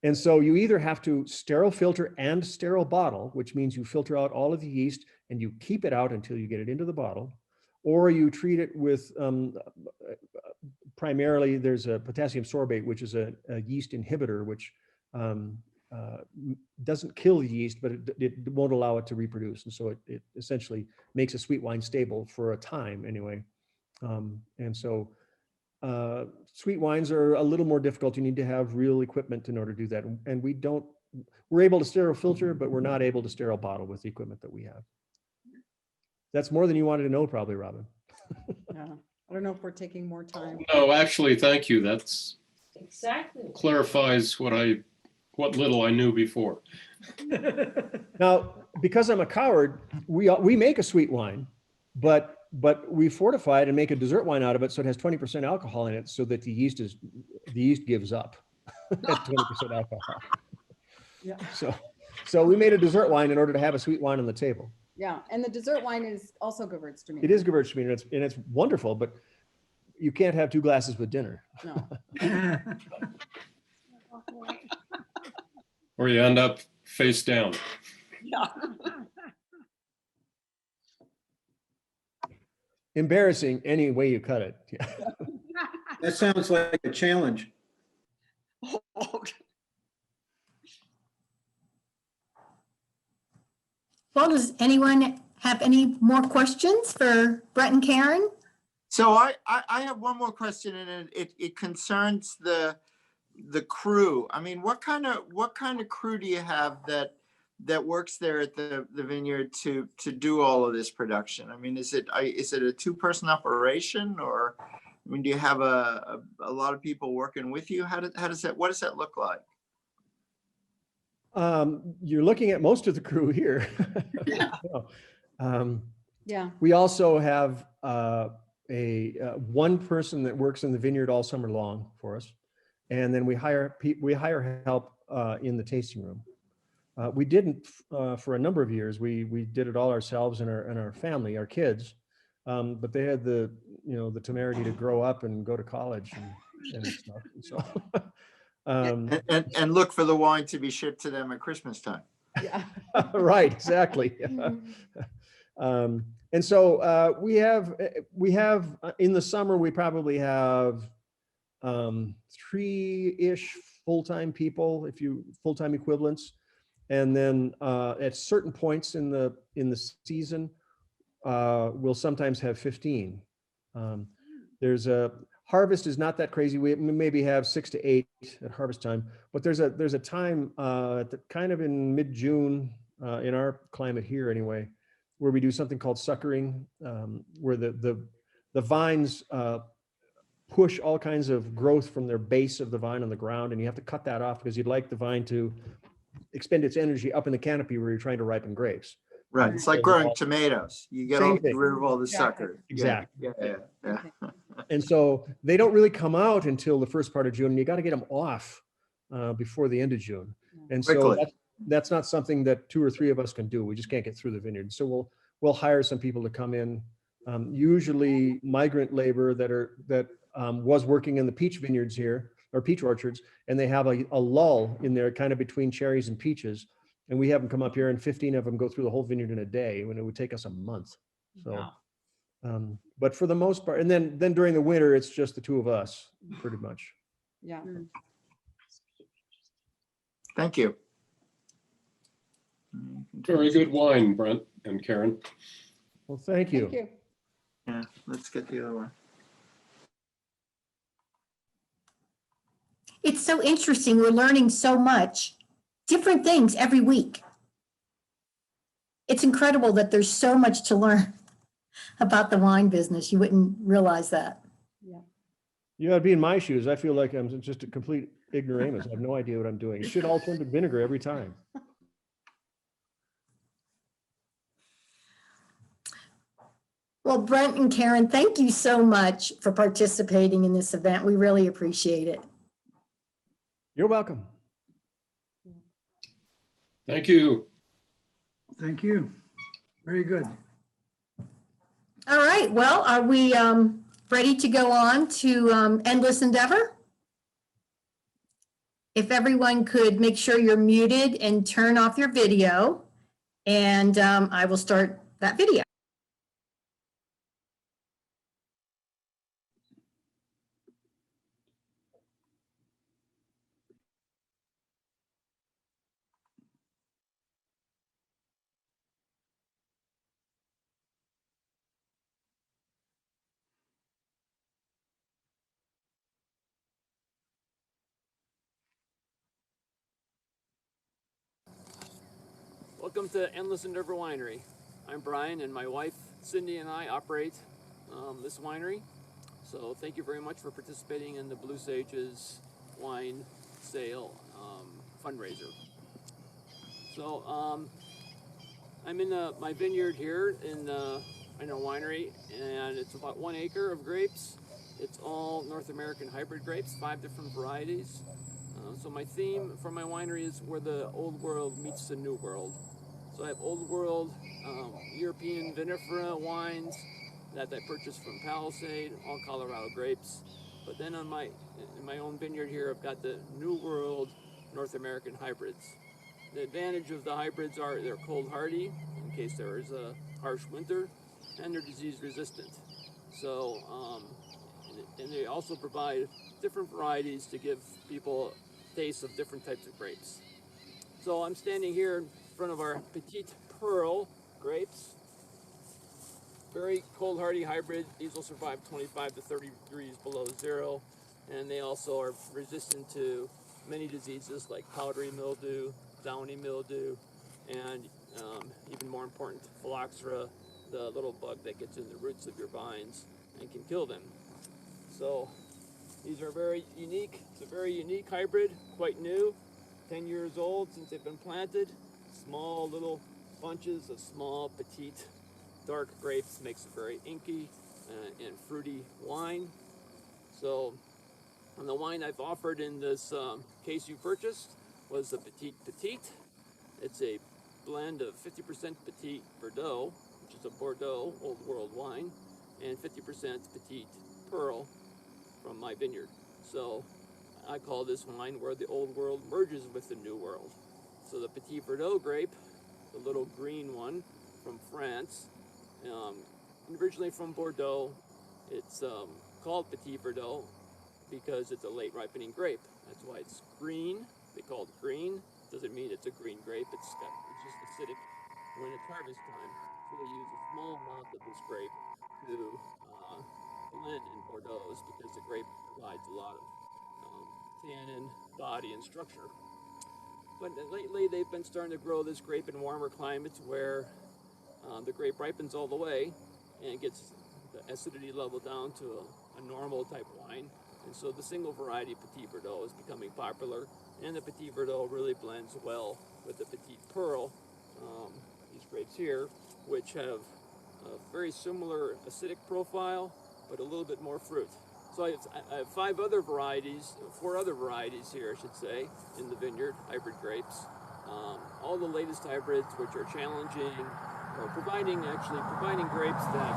And so you either have to sterile filter and sterile bottle, which means you filter out all of the yeast and you keep it out until you get it into the bottle, or you treat it with, primarily there's a potassium sorbate, which is a yeast inhibitor, which doesn't kill the yeast, but it won't allow it to reproduce. And so it essentially makes a sweet wine stable for a time anyway. And so sweet wines are a little more difficult. You need to have real equipment in order to do that. And we're able to sterile filter, but we're not able to sterile bottle with the equipment that we have. That's more than you wanted to know, probably, Robin. Yeah. I don't know if we're taking more time. No, actually, thank you. That's Exactly. clarifies what little I knew before. Now, because I'm a coward, we make a sweet wine, but we fortify it and make a dessert wine out of it, so it has 20% alcohol in it, so that the yeast gives up at 20% alcohol. Yeah. So we made a dessert wine in order to have a sweet wine on the table. Yeah. And the dessert wine is also Gewürztraminer. It is Gewürztraminer, and it's wonderful, but you can't have 2 glasses with dinner. No. Or you end up face down. Yeah. Embarrassing any way you cut it. Yeah. That sounds like a challenge. Well, does anyone have any more questions for Brett and Karen? So I have one more question, and it concerns the crew. I mean, what kind of crew do you have that works there at the vineyard to do all of this production? I mean, is it a 2-person operation, or I mean, do you have a lot of people working with you? What does that look like? You're looking at most of the crew here. Yeah. We also have one person that works in the vineyard all summer long for us, and then we hire help in the tasting room. We didn't for a number of years. We did it all ourselves and our family, our kids, but they had the temerity to grow up and go to college and stuff. And so. And look for the wine to be shipped to them at Christmas time. Yeah. Right, exactly. And so we have in the summer, we probably have 3-ish full-time people, full-time equivalents. And then at certain points in the season, we'll sometimes have 15. Harvest is not that crazy. We maybe have 6 to 8 at harvest time, but there's a time kind of in mid-June in our climate here anyway, where we do something called suckering, where the vines push all kinds of growth from their base of the vine on the ground, and you have to cut that off because you'd like the vine to expend its energy up in the canopy where you're trying to ripen grapes. Right, it's like growing tomatoes. You get Same thing. rid of all the Exactly. suckers. Exactly. Yeah. And so they don't really come out until the first part of June. And you got to get them off before the end of June. And so Quickly. that's not something that 2 or 3 of us can do. We just can't get through the vineyard. So we'll hire some people to come in, usually migrant labor that was working in the peach vineyards here, or peach orchards, and they have a lull in there kind of between cherries and peaches. And we have them come up here, and 15 of them go through the whole vineyard in a day when it would take us a month. So, but for the most part, and then during the winter, it's just the 2 of us pretty much. Yeah. Thank you. Very good wine, Brent and Karen. Well, thank you. Thank you. Yeah, let's get the other one. It's so interesting. We're learning so much, different things every week. It's incredible that there's so much to learn about the wine business. You wouldn't realize that. You gotta be in my shoes. I feel like I'm just a complete ignoramus. I have no idea what I'm doing. It should all turn to vinegar every time. Well, Brent and Karen, thank you so much for participating in this event. We really appreciate it. You're welcome. Thank you. Thank you. Very good. All right, well, are we ready to go on to Endless Endeavor? If everyone could make sure you're muted and turn off your video, and I will start that video. Welcome to Endless Endeavor Winery. I'm Brian, and my wife Cindy and I operate this winery. So thank you very much for participating in the Blue Sages wine sale fundraiser. So I'm in my vineyard here in our winery, and it's about 1 acre of grapes. It's all North American hybrid grapes, 5 different varieties. So my theme for my winery is where the old world meets the new world. So I have old world European vinifera wines that I purchased from Palisade, all Colorado grapes. But then in my own vineyard here, I've got the new world North American hybrids. The advantage of the hybrids are they're cold hardy in case there is a harsh winter, and they're disease resistant. So, and they also provide different varieties to give people taste of different types of grapes. So I'm standing here in front of our Petite Pearl grapes. Very cold hardy hybrid. These will survive 25 to 30 degrees below zero. And they also are resistant to many diseases like powdery mildew, downy mildew, and even more important, phylloxera, the little bug that gets in the roots of your vines and can kill them. So these are very unique. It's a very unique hybrid, quite new, 10 years old since they've been planted. Small little bunches of small, petite, dark grapes makes a very inky and fruity wine. So, and the wine I've offered in this case you purchased was the Petite Petite. It's a blend of 50% Petite Bordeaux, which is a Bordeaux Old World wine, and 50% Petite Pearl from my vineyard. So I call this wine where the old world merges with the new world. So the Petit Verdot grape, the little green one from France, originally from Bordeaux, it's called Petit Verdot because it's a late ripening grape. That's why it's green. They call it green. Doesn't mean it's a green grape. It's just acidic when it's harvest time. So they use a small amount of this grape to blend in Bordeaux because the grape provides a lot of tannin, body, and structure. But lately they've been starting to grow this grape in warmer climates where the grape ripens all the way and gets the acidity level down to a normal type wine. And so the single variety Petit Verdot is becoming popular And the Petit Verdot really blends well with the Petit Pearl. These grapes here, which have a very similar acidic profile, but a little bit more fruit. So I have four other varieties here, I should say, in the vineyard, hybrid grapes. All the latest hybrids, which are challenging, or providing grapes that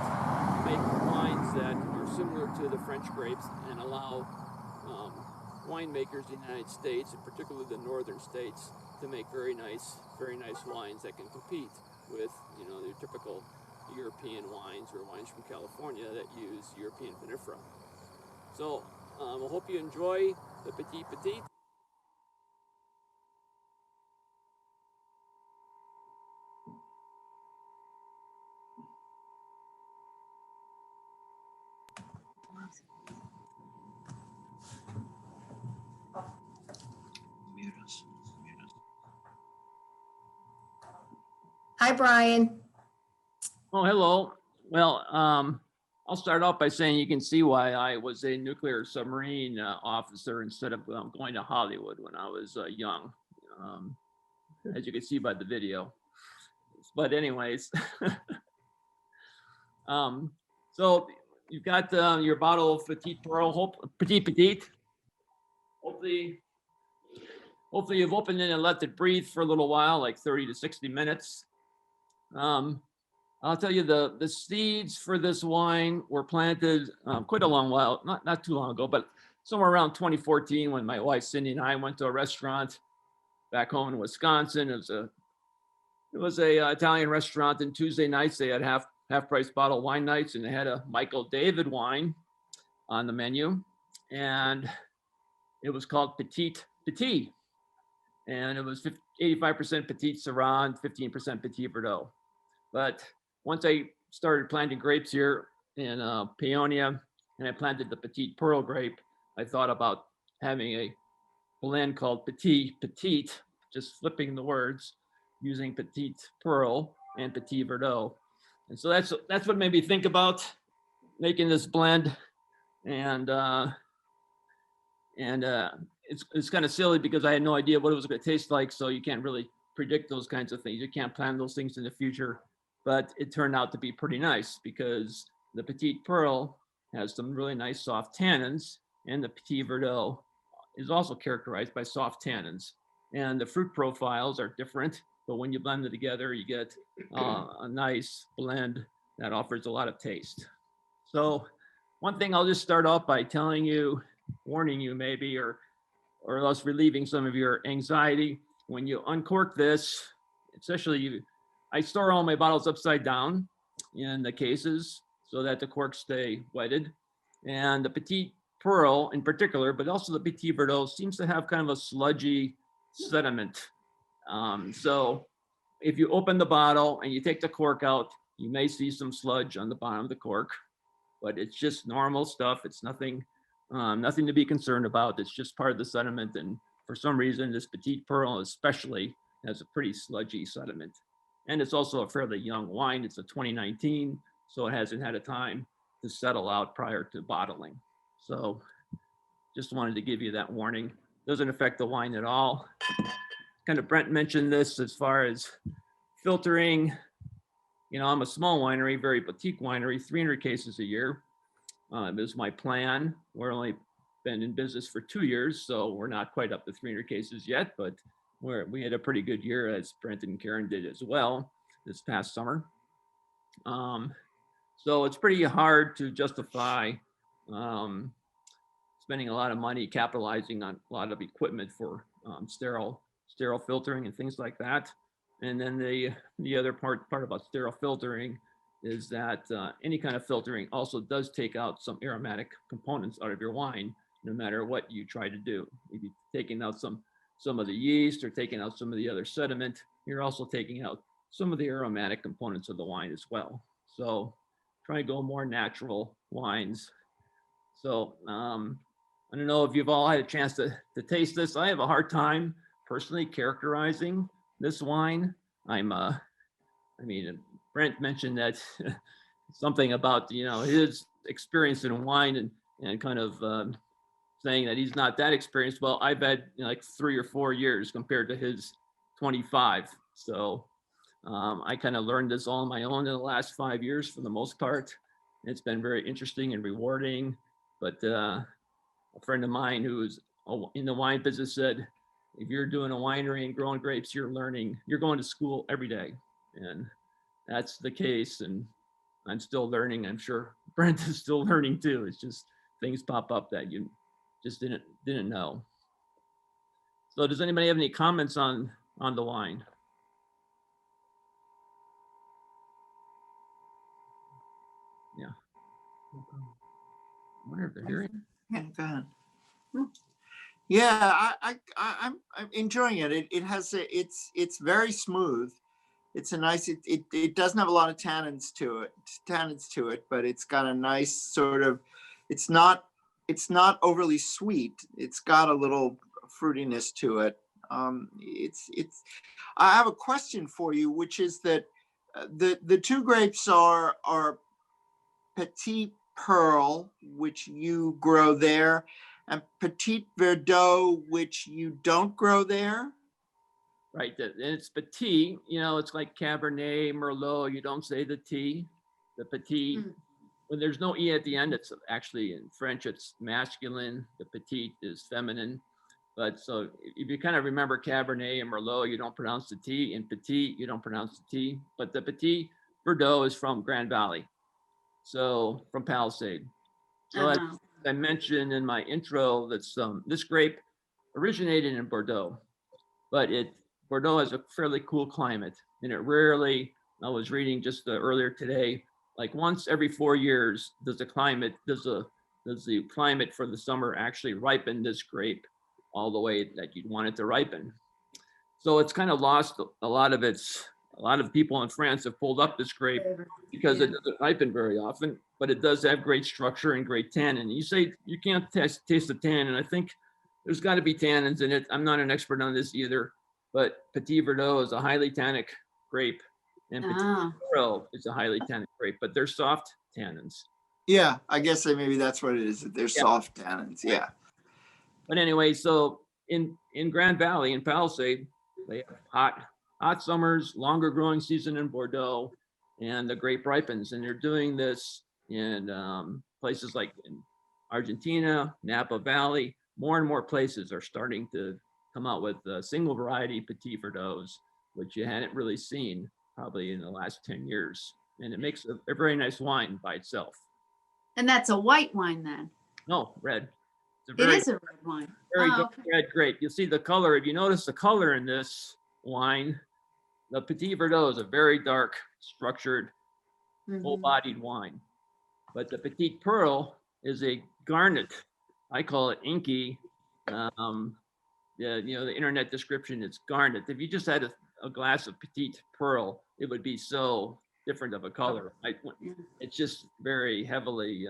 make wines that are similar to the French grapes and allow winemakers in the United States, and particularly the northern states, to make very nice wines that can compete with, your typical European wines or wines from California that use European vinifera. So I hope you enjoy the Petit Petit. Hi, Brian. Oh, hello. Well, I'll start off by saying you can see why I was a nuclear submarine officer instead of going to Hollywood when I was young, as you can see by the video. But anyways, so you've got your bottle of Petit Pearl, Petit. Hopefully you've opened it and let it breathe for a little while, like 30 to 60 minutes. I'll tell you the seeds for this wine were planted quite a long while, not too long ago, but somewhere around 2014 when my wife Cindy and I went to a restaurant back home in Wisconsin. It was a Italian restaurant, and Tuesday nights they had half price bottle wine nights, and they had a Michael David wine on the menu, and it was called Petit, and it was 85% Petit Syrah, 15% Petit Verdot. But once I started planting grapes here in Paonia, and I planted the Petit Pearl grape, I thought about having a blend called Petit, just flipping the words, using Petit Pearl and Petit Verdot. And so that's what made me think about making this blend. And it's kind of silly because I had no idea what it was going to taste like. So you can't really predict those kinds of things. You can't plan those things in the future. But it turned out to be pretty nice because the Petit Pearl has some really nice soft tannins, and the Petit Verdot is also characterized by soft tannins. And the fruit profiles are different, but when you blend it together, you get a nice blend that offers a lot of taste. So one thing I'll just start off by telling you, warning you maybe, or else relieving some of your anxiety. When you uncork this, especially I store all my bottles upside down in the cases so that the corks stay wetted. And the Petit Pearl in particular, but also the Petit Verdot seems to have kind of a sludgy sediment. So if you open the bottle and you take the cork out, you may see some sludge on the bottom of the cork, but it's just normal stuff. It's nothing to be concerned about. It's just part of the sediment. And for some reason, this Petit Pearl especially has a pretty sludgy sediment. And it's also a fairly young wine. It's a 2019, so it hasn't had a time to settle out prior to bottling. So just wanted to give you that warning. Doesn't affect the wine at all. Kind of Brent mentioned this as far as filtering. I'm a small winery, very boutique winery, 300 cases a year. Is my plan. We're only been in business for 2 years, so we're not quite up to 300 cases yet, but we had a pretty good year, as Brent and Karen did as well this past summer. So it's pretty hard to justify spending a lot of money capitalizing on a lot of equipment for sterile filtering and things like that. And then the other part about sterile filtering is that any kind of filtering also does take out some aromatic components out of your wine, no matter what you try to do. If you're taking out some of the yeast or taking out some of the other sediment, you're also taking out some of the aromatic components of the wine as well. So try to go more natural wines. So I don't know if you've all had a chance to taste this. I have a hard time personally characterizing this wine. Brent mentioned that something about his experience in wine and kind of saying that he's not that experienced. Well, I've had like 3 or 4 years compared to his 25. So I kind of learned this all on my own in the last 5 years for the most part. It's been very interesting and rewarding. But a friend of mine who's in the wine business said, if you're doing a winery and growing grapes, you're going to school every day. And that's the case. And I'm still learning. I'm sure Brent is still learning too. It's just things pop up that you just didn't know. So does anybody have any comments on the wine? Yeah. I wonder if they're hearing. Yeah, go ahead. Yeah, I'm enjoying it. It has it's very smooth. It's a nice. It doesn't have a lot of tannins to it, but it's got a nice sort of. It's not overly sweet. It's got a little fruitiness to it. It's. I have a question for you, which is that the two grapes are Petit Pearl, which you grow there, and Petit Verdot, which you don't grow there. Right, and it's petit, it's like Cabernet, Merlot, you don't say the T, the petit. When there's no E at the end, it's actually in French, it's masculine, the petite is feminine. But so if you kind of remember Cabernet and Merlot, you don't pronounce the T, and petit, you don't pronounce the T, but the Petit Verdot is from Grand Valley, so from Palisade. So as I mentioned in my intro, that this grape originated in Bordeaux, but Bordeaux has a fairly cool climate, and it rarely, I was reading just earlier today, like once every 4 years, does the climate for the summer actually ripen this grape all the way that you'd want it to ripen. So it's kind of lost a lot of people in France have pulled up this grape because it doesn't ripen very often, but it does have great structure and great tannin. You say you can't taste the tannin, and I think there's got to be tannins in it. I'm not an expert on this either, but Petit Verdot is a highly tannic grape, and Petit Pearl is a highly tannic grape, but they're soft tannins. Yeah, I guess maybe that's what it is. They're soft tannins. Yeah. But anyway, so in Grand Valley, in Palisade, they have hot summers, longer growing season in Bordeaux, and the grape ripens. And they're doing this in places like in Argentina, Napa Valley. More and more places are starting to come out with single variety Petit Verdots, which you hadn't really seen probably in the last 10 years. And it makes a very nice wine by itself. And that's a white wine then? No, red. It is a red wine. Very dark red grape. You'll see the color. If you notice the color in this wine, the Petit Verdot is a very dark, structured, full-bodied wine. But the Petit Pearl is a garnet. I call it inky. The internet description is garnet. If you just had a glass of Petit Pearl, it would be so different of a color. It's just very heavily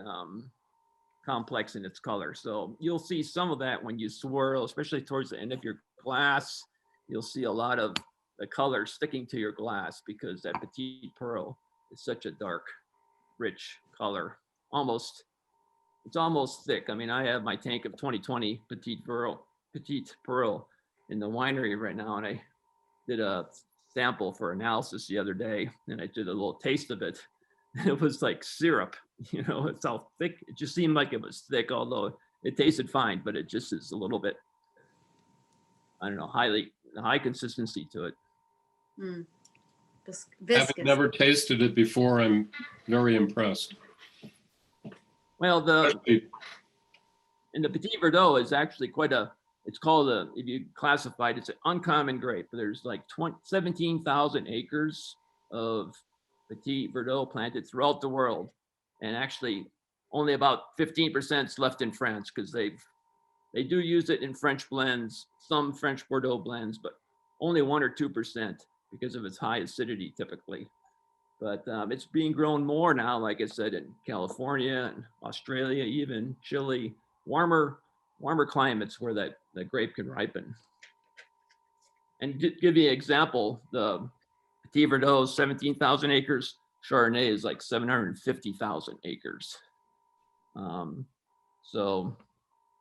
complex in petit color. So you'll see some of that when you swirl, especially towards the end of your glass. You'll see a lot of the color sticking to your glass because that Petit Pearl is such a dark, rich color. It's almost thick. I mean, I have my tank of 2020 Petit Pearl in the winery right now, and I did a sample for analysis the other day, and I did a little taste of it. It was like syrup, it's how thick. It just seemed like it was thick, although it tasted fine, but it just is a little bit, I don't know, high consistency to it. Viscous. I've never tasted it before. I'm very impressed. Well, in the Petit Verdot is actually it's called if you classify it, it's an uncommon grape. There's like 17,000 acres of Petit Verdot planted throughout the world. And actually only about 15% is left in France because they do use it in French blends, some French Bordeaux blends, but only 1 or 2% because of its high acidity typically. But it's being grown more now, like I said, in California and Australia, even Chile, warmer climates where that grape can ripen. And to give you an example, the Petit Verdot is 17,000 acres. Chardonnay is like 750,000 acres. So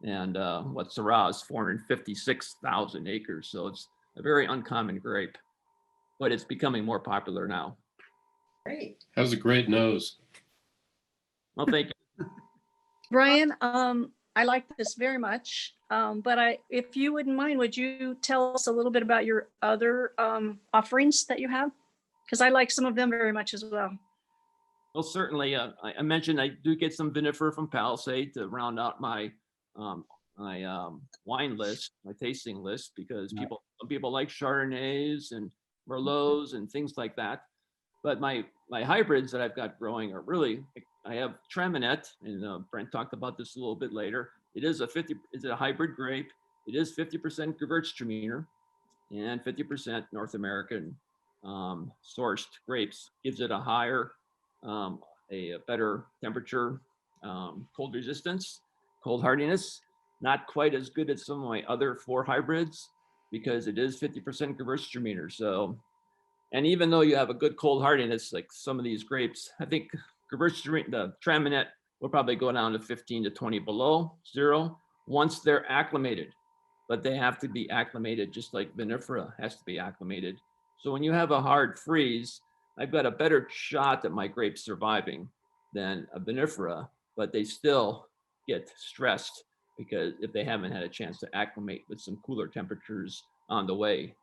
And what Syrah is 456,000 acres. So it's a very uncommon grape, but it's becoming more popular now. Great. Has a great nose. Well, thank you. Brian, I like this very much. But if you wouldn't mind, would you tell us a little bit about your other offerings that you have? Because I like some of them very much as well. Well, certainly, I mentioned I do get some vinifer from Palisade to round out my wine list, my tasting list, because some people like Chardonnays and Merlots and things like that. But my hybrids that I've got growing are really, I have Traminette, and Brent talked about this a little bit later. It's a hybrid grape. It is 50% Gewürztraminer and 50% North American sourced grapes. Gives it a higher, a better temperature, cold resistance, cold hardiness. Not quite as good as some of my other 4 hybrids because it is 50% Gewürztraminer. So, and even though you have a good cold hardiness, like some of these grapes, I think Gewürztraminer, the Traminette will probably go down to 15 to 20 below zero once they're acclimated. But they have to be acclimated just like vinifera has to be acclimated. So when you have a hard freeze, I've got a better shot at my grapes surviving than a vinifera, but they still get stressed because if they haven't had a chance to acclimate with some cooler temperatures on the way.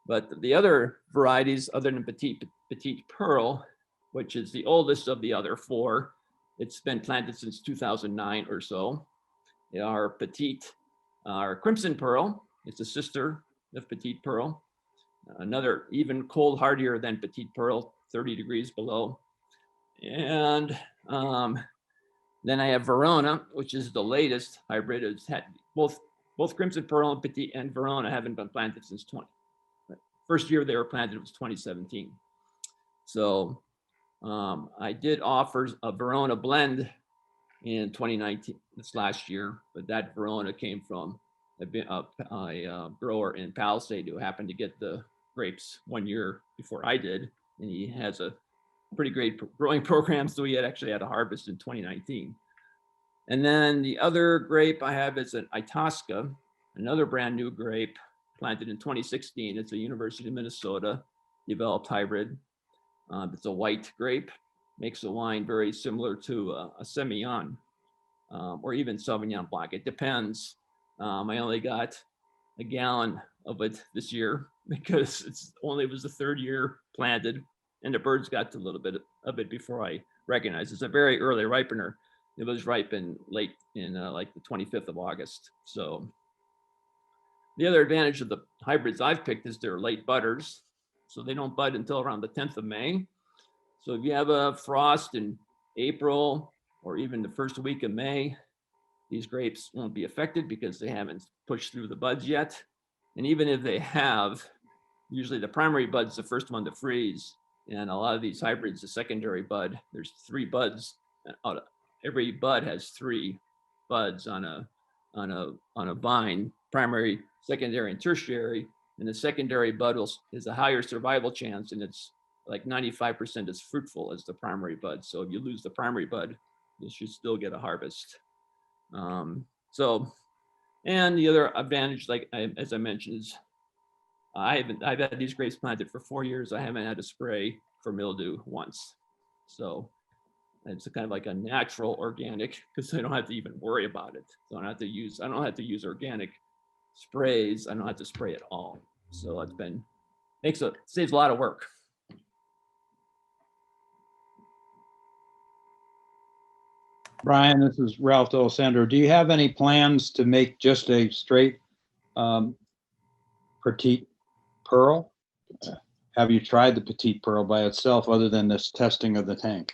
But the other varieties, other than Petite Pearl, which is the oldest of the other 4, it's been planted since 2009 or so. Our Crimson Pearl, it's a sister of Petite Pearl. Another even cold hardier than Petite Pearl, 30 degrees below. And then I have Verona, which is the latest hybrid. It's had both Crimson Pearl and Petite and Verona haven't been planted since first year they were planted was 2017. So I did offer a Verona blend in 2019, this last year, but that Verona came from a grower in Palisade who happened to get the grapes 1 year before I did. And he has a pretty great growing program. So he had actually had a harvest in 2019. And then the other grape I have is an Itasca, another brand new grape planted in 2016. It's a University of Minnesota developed hybrid. It's a white grape, makes a wine very similar to a Semillon or even Sauvignon Blanc. It depends. I only got a gallon of it this year because it was the 3rd year planted and the birds got to a little bit of it before I recognized. It's a very early ripener. It was ripened late in like the 25th of August. So the other advantage of the hybrids I've picked is they're late budders. So they don't bud until around the 10th of May. So if you have a frost in April or even the first week of May, these grapes won't be affected because they haven't pushed through the buds yet. And even if they have, usually the primary bud's the first one to freeze. And a lot of these hybrids, the secondary bud, there's 3 buds. Every bud has 3 buds on a vine, primary, secondary, and tertiary. And the secondary bud is a higher survival chance, and it's like 95% as fruitful as the primary bud. So if you lose the primary bud, you should still get a harvest. And the other advantage, as I mentioned, is I've had these grapes planted for 4 years. I haven't had to spray for mildew once. So it's kind of like a natural organic because I don't have to even worry about it. So I don't have to use organic sprays. I don't have to spray at all. So saves a lot of work. Brian, this is Ralph D'Alessandro. Do you have any plans to make just a straight Petite Pearl? Have you tried the Petite Pearl by itself other than this testing of the tank?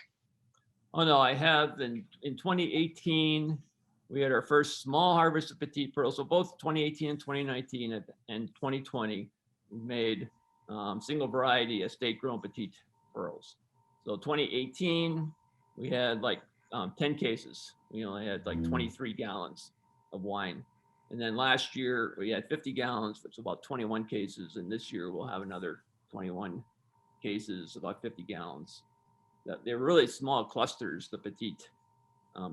Oh no, I have. In 2018, we had our first small harvest of Petite Pearl. So both 2018 and 2019 and 2020, we made single variety estate grown Petite Pearls. So 2018, we had like 10 cases. We only had like 23 gallons of wine. And then last year we had 50 gallons, which is about 21 cases. And this year we'll have another 21 cases, about 50 gallons. They're really small clusters, the Petite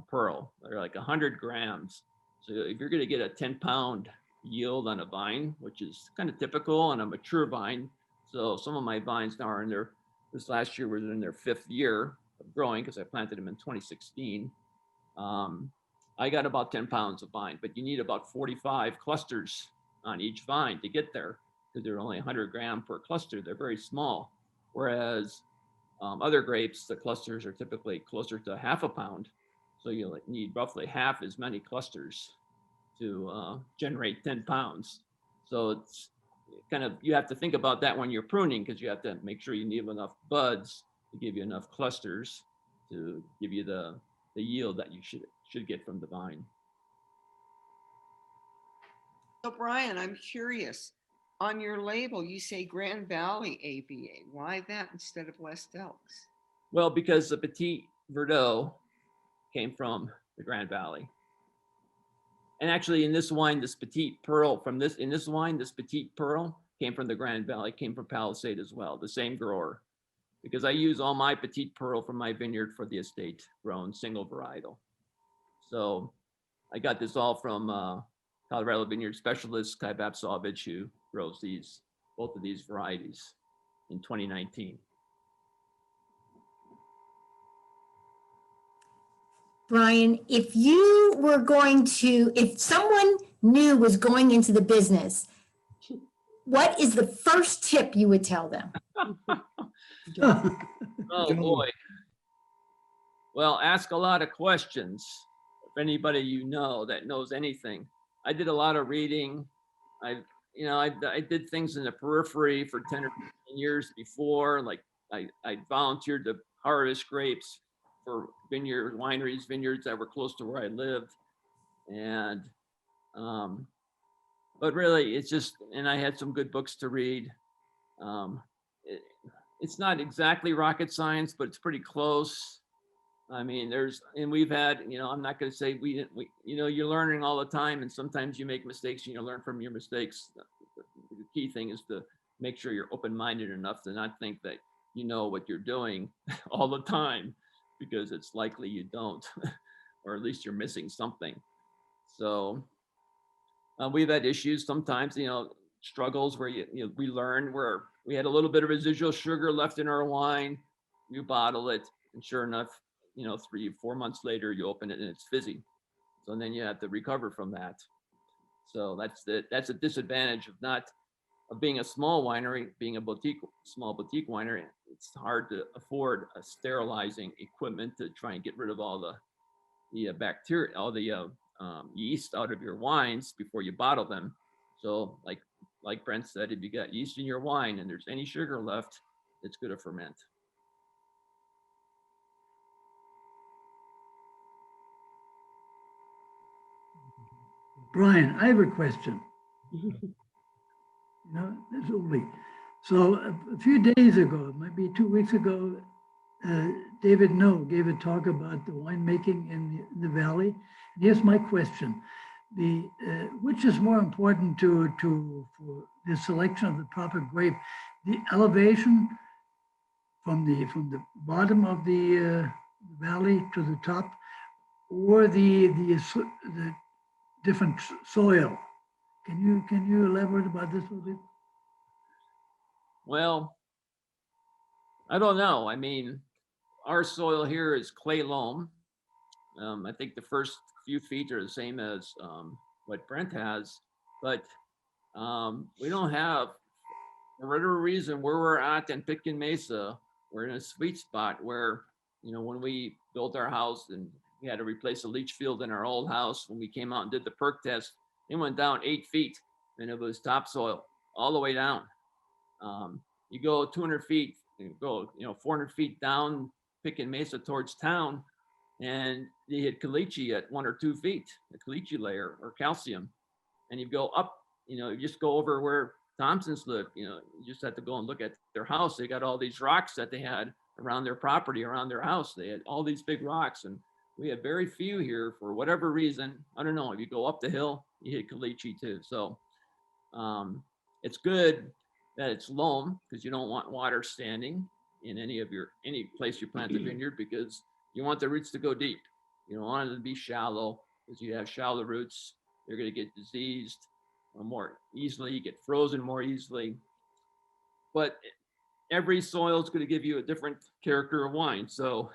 Pearl. They're like 100 grams So if you're gonna get a 10-pound yield on a vine, which is kind of typical on a mature vine. So some of my vines now are in their, this last year was in their 5th year of growing because I planted them in 2016. I got about 10 pounds of vine, but you need about 45 clusters on each vine to get there because they're only 100 gram per cluster. They're very small. Whereas other grapes, the clusters are typically closer to half a pound. So you need roughly half as many clusters to generate 10 pounds. So it's kind of, you have to think about that when you're pruning because you have to make sure you need enough buds to give you enough clusters to give you the yield that you should get from the vine. So Brian, I'm curious. On your label, you say Grand Valley AVA. Why that instead of West Elks? Well, because the Petit Verdot came from the Grand Valley. And actually in this wine, this Petite Pearl from this, in this wine, this Petite Pearl came from the Grand Valley, came from Palisade as well, the same grower. Because I use all my Petite Pearl from my vineyard for the estate grown single varietal. So I got this all from Colorado Vineyard Specialist Kai Babsovich, who grows these, both of these varieties in 2019. Brian, if you were going to, if someone new was going into the business, what is the first tip you would tell them? Oh boy. Well, ask a lot of questions. If anybody you know that knows anything. I did a lot of reading. I did things in the periphery for 10 or 15 years before. Like I volunteered to harvest grapes for wineries, vineyards that were close to where I lived. And, but really it's just, and I had some good books to read. It's not exactly rocket science, but it's pretty close. I mean, and we've had, I'm not going to say you're learning all the time and sometimes you make mistakes and you learn from your mistakes. The key thing is to make sure you're open-minded enough to not think that you know what you're doing all the time, because it's likely you don't, or at least you're missing something. So we've had issues sometimes, struggles where we learn where we had a little bit of residual sugar left in our wine, you bottle it, and sure enough, 3-4 months later, you open it and it's fizzy. So then you have to recover from that. So that's a disadvantage of being a small winery, being a small boutique winery. It's hard to afford a sterilizing equipment to try and get rid of all the bacteria, all the yeast out of your wines before you bottle them. So like Brent said, if you got yeast in your wine and there's any sugar left, it's going to ferment. Brian, I have a question. This will be. So a few days ago, maybe 2 weeks ago, David No gave a talk about the winemaking in the valley. And here's my question: which is more important for the selection of the proper grape, the elevation from the bottom of the valley to the top, or the different soil? Can you elaborate about this a little bit? Well, I don't know. I mean, our soil here is clay loam. I think the first few feet are the same as what Brent has, but we don't have, for whatever reason, where we're at in Pitkin Mesa, we're in a sweet spot where, when we built our house and we had to replace a leach field in our old house, when we came out and did the perk test, it went down 8 feet and it was topsoil all the way down. You go 200 feet, you go 400 feet down Pitkin Mesa towards town, and you hit caliche at 1 or 2 feet, the caliche layer or calcium, and you go up. You just go over where Thompsons live. You just have to go and look at their house. They got all these rocks that they had around their property, around their house. They had all these big rocks, and we have very few here for whatever reason. I don't know. If you go up the hill, you hit caliche too. So it's good that it's loam, because you don't want water standing in any place you plant a vineyard, because you want the roots to go deep. You don't want it to be shallow. because you have shallow roots. They're going to get diseased more easily, get frozen more easily. But every soil is going to give you a different character of wine. So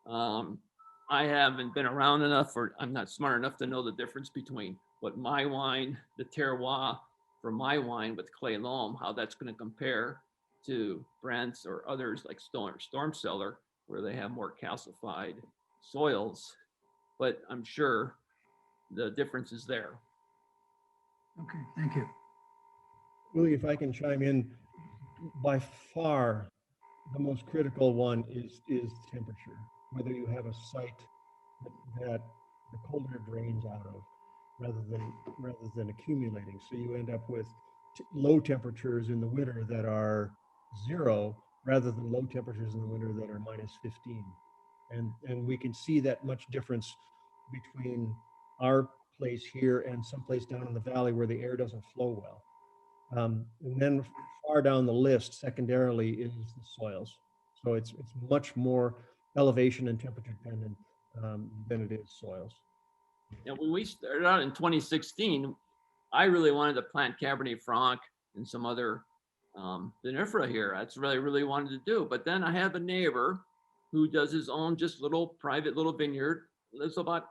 I haven't been around enough, or I'm not smart enough to know the difference between what my wine, the terroir for my wine with clay loam, how that's going to compare to Brent's or others like Storm Cellar, where they have more calcified soils. But I'm sure the difference is there. Okay, thank you. Willie, if I can chime in, by far the most critical one is temperature. Whether you have a site that the colder drains out of, rather than accumulating, so you end up with low temperatures in the winter that are 0, rather than low temperatures in the winter that are -15. And we can see that much difference between our place here and someplace down in the valley where the air doesn't flow well. And then far down the list, secondarily, is the soils. So it's much more elevation and temperature dependent than it is soils. And when we started out in 2016, I really wanted to plant Cabernet Franc and some other vinifera here. That's really wanted to do. But then I have a neighbor who does his own just little private little vineyard, lives about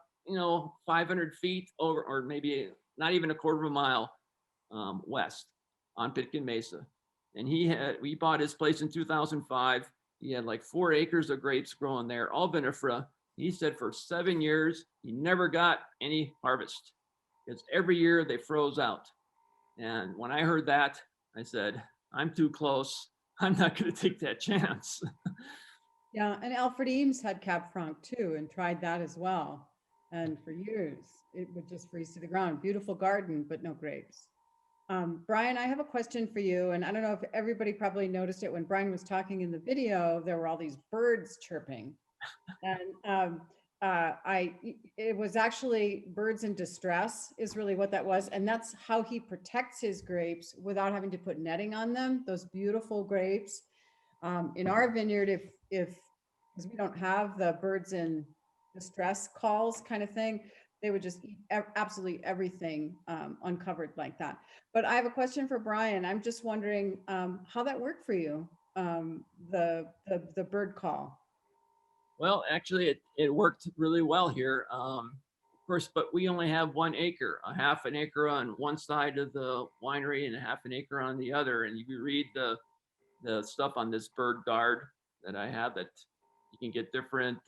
500 feet over, or maybe not even a quarter of a mile west on Pitkin Mesa. And we bought his place in 2005. He had like 4 acres of grapes growing there, all vinifera. He said for 7 years, he never got any harvest because every year they froze out. And when I heard that, I said, I'm too close. I'm not going to take that chance. Yeah, and Alfred Eames had Cab Franc too and tried that as well. And for years, it would just freeze to the ground. Beautiful garden, but no grapes. Brian, I have a question for you. And I don't know if everybody probably noticed it when Brian was talking in the video, there were all these birds chirping. And it was actually birds in distress is really what that was. And that's how he protects his grapes without having to put netting on them, those beautiful grapes. In our vineyard, because we don't have the birds in distress calls kind of thing, they would just eat absolutely everything uncovered like that. But I have a question for Brian. I'm just wondering how that worked for you, the bird call. Well, actually, it worked really well here. Of course, but we only have 1 acre, a half an acre on one side of the winery and a half an acre on the other. And if you read the stuff on this bird guard that I have, that you can get different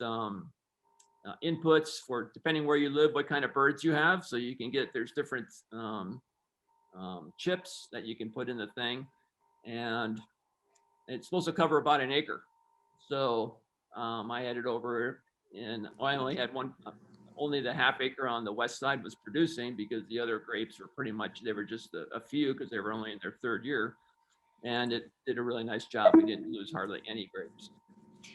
inputs for depending where you live, what kind of birds you have. So you can get, there's different chips that you can put in the thing, and it's supposed to cover about an acre. So I had it over, and I only had only the half acre on the west side was producing because the other grapes were pretty much, they were just a few because they were only in their 3rd year, and it did a really nice job. We didn't lose hardly any grapes.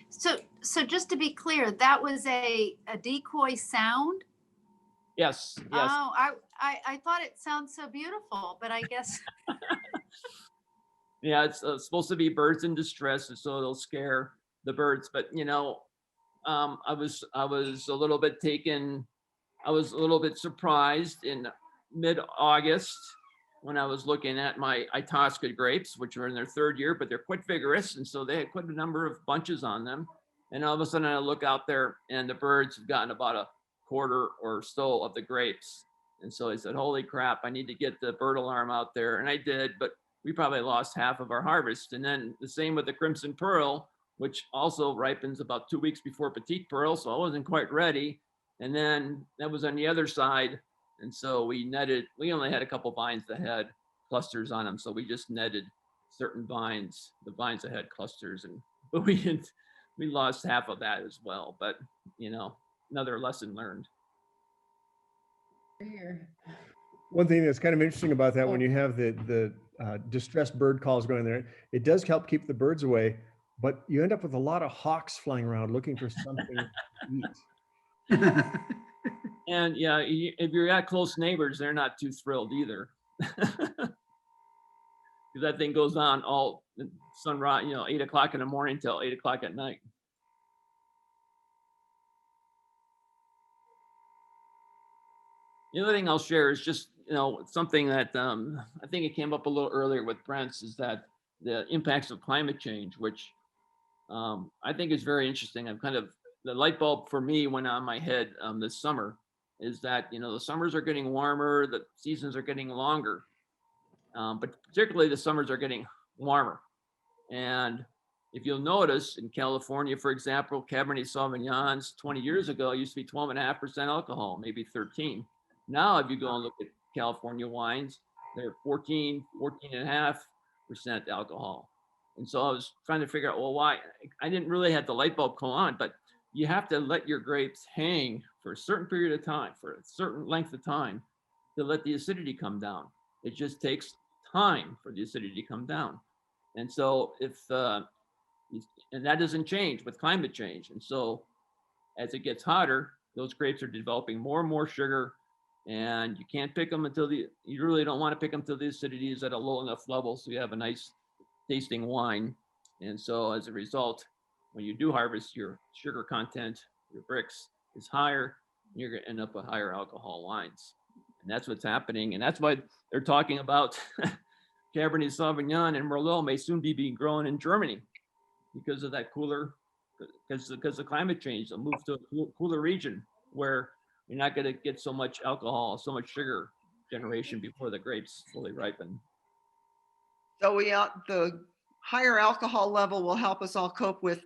So just to be clear, that was a decoy sound? Yes. Oh, I thought it sounds so beautiful, but I guess. Yeah, it's supposed to be birds in distress, so it'll scare the birds. But I was a little bit I was a little bit surprised in mid-August when I was looking at my Itasca grapes, which are in their 3rd year, but they're quite vigorous. And so they had quite a number of bunches on them. And all of a sudden I look out there and the birds have gotten about a quarter or so of the grapes. And so I said, holy crap, I need to get the bird alarm out there. And I did, but we probably lost half of our harvest. And then the same with the Crimson Pearl, which also ripens about 2 weeks before Petite Pearl. So I wasn't quite ready. And then that was on the other side. And so we only had a couple vines that had clusters on them. So we just netted certain vines, the vines that had clusters, but we lost half of that as well. But, another lesson learned. One thing that's kind of interesting about that, when you have the distressed bird calls going there, it does help keep the birds away, but you end up with a lot of hawks flying around looking for something to eat. And yeah, if you're at close neighbors, they're not too thrilled either. Because that thing goes on all sunrise, 8 o'clock in the morning till 8 o'clock at night. The other thing I'll share is just, something that I think it came up a little earlier with Brent's, is that the impacts of climate change, which I think is very interesting. The light bulb for me went on my head this summer, is that, the summers are getting warmer, the seasons are getting longer, but particularly the summers are getting warmer. And if you'll notice, in California, for example, Cabernet Sauvignons 20 years ago used to be 12.5% alcohol, maybe 13. Now, if you go and look at California wines, they're 14.5% alcohol. And so I was trying to figure out, well, why? I didn't really have the light bulb go on, but you have to let your grapes hang for a certain period of time, for a certain length of time, to let the acidity come down. It just takes time for the acidity to come down. And so and that doesn't change with climate change. And so as it gets hotter, those grapes are developing more and more sugar, and you can't pick them you really don't want to pick them until the acidity is at a low enough level so you have a nice tasting wine. And so as a result, when you do harvest, your sugar content, your bricks is higher, you're going to end up with higher alcohol wines. And that's what's happening. And that's why they're talking about Cabernet Sauvignon and Merlot may soon be being grown in Germany because of that because of climate change. They'll move to a cooler region where you're not going to get so much alcohol, so much sugar generation before the grapes fully ripen. So the higher alcohol level will help us all cope with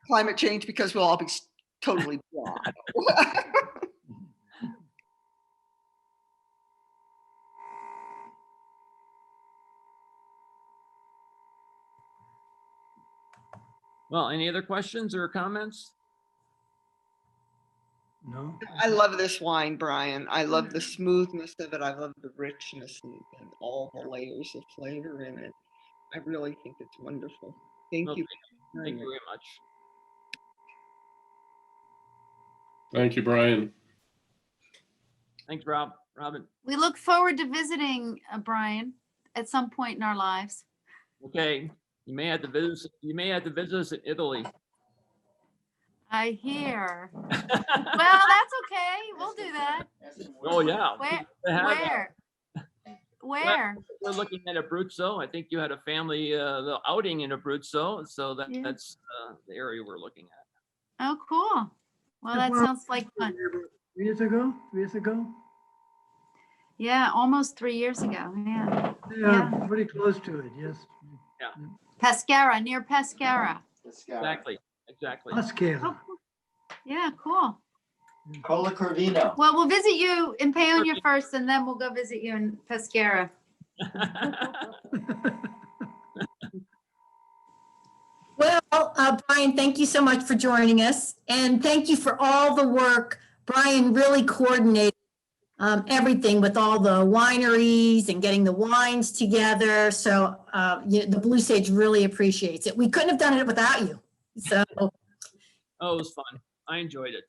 climate change because we'll all be totally blonde. Well, any other questions or comments? No? I love this wine, Brian. I love the smoothness of it. I love the richness and all the layers of flavor in it. I really think it's wonderful. Thank you. Thank you very much. Thank you, Brian. Thanks, Robin. We look forward to visiting Brian at some point in our lives. Okay, you may have to visit us in Italy. I hear. Well, that's okay. We'll do that. Oh yeah. Where? We're looking at Abruzzo. I think you had a family the outing in Abruzzo, so that's the area we're looking at. Oh, cool. Well, that sounds like fun. 3 years ago? 3 years ago? Yeah, almost 3 years ago. Yeah. Yeah, pretty close to it, yes. Yeah. Pescara, near Pescara. Exactly. Pescara. Oh, cool. Yeah, cool. Cola Corvino. Well, we'll visit you in Paonia first, and then we'll go visit you in Pescara. Well, Brian, thank you so much for joining us. And thank you for all the work. Brian really coordinated everything with all the wineries and getting the wines together. So the Blue Sage really appreciates it. We couldn't have done it without you. So. Oh, it was fun. I enjoyed it.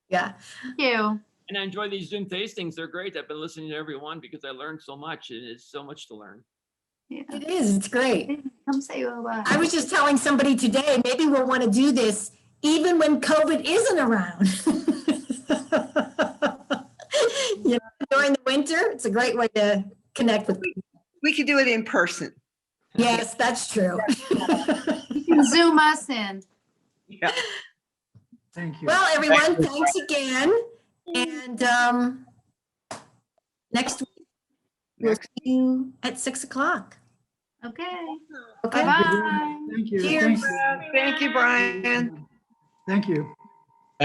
Yeah. Thank you. And I enjoy these Zoom tastings. They're great. I've been listening to every one because I learned so much. It is so much to learn. Yeah. It is. It's great. Come say hello. I was just telling somebody today, maybe we'll want to do this even when COVID isn't around. During the winter, it's a great way to connect with people. We could do it in person. Yes, that's true. You can Zoom us in. Yeah. Thank you. Well, everyone, thanks again. And next week, we'll see you at 6 o'clock. Okay. Okay. Bye-bye. Thank you. Cheers. Thank you, Brian. Thank you.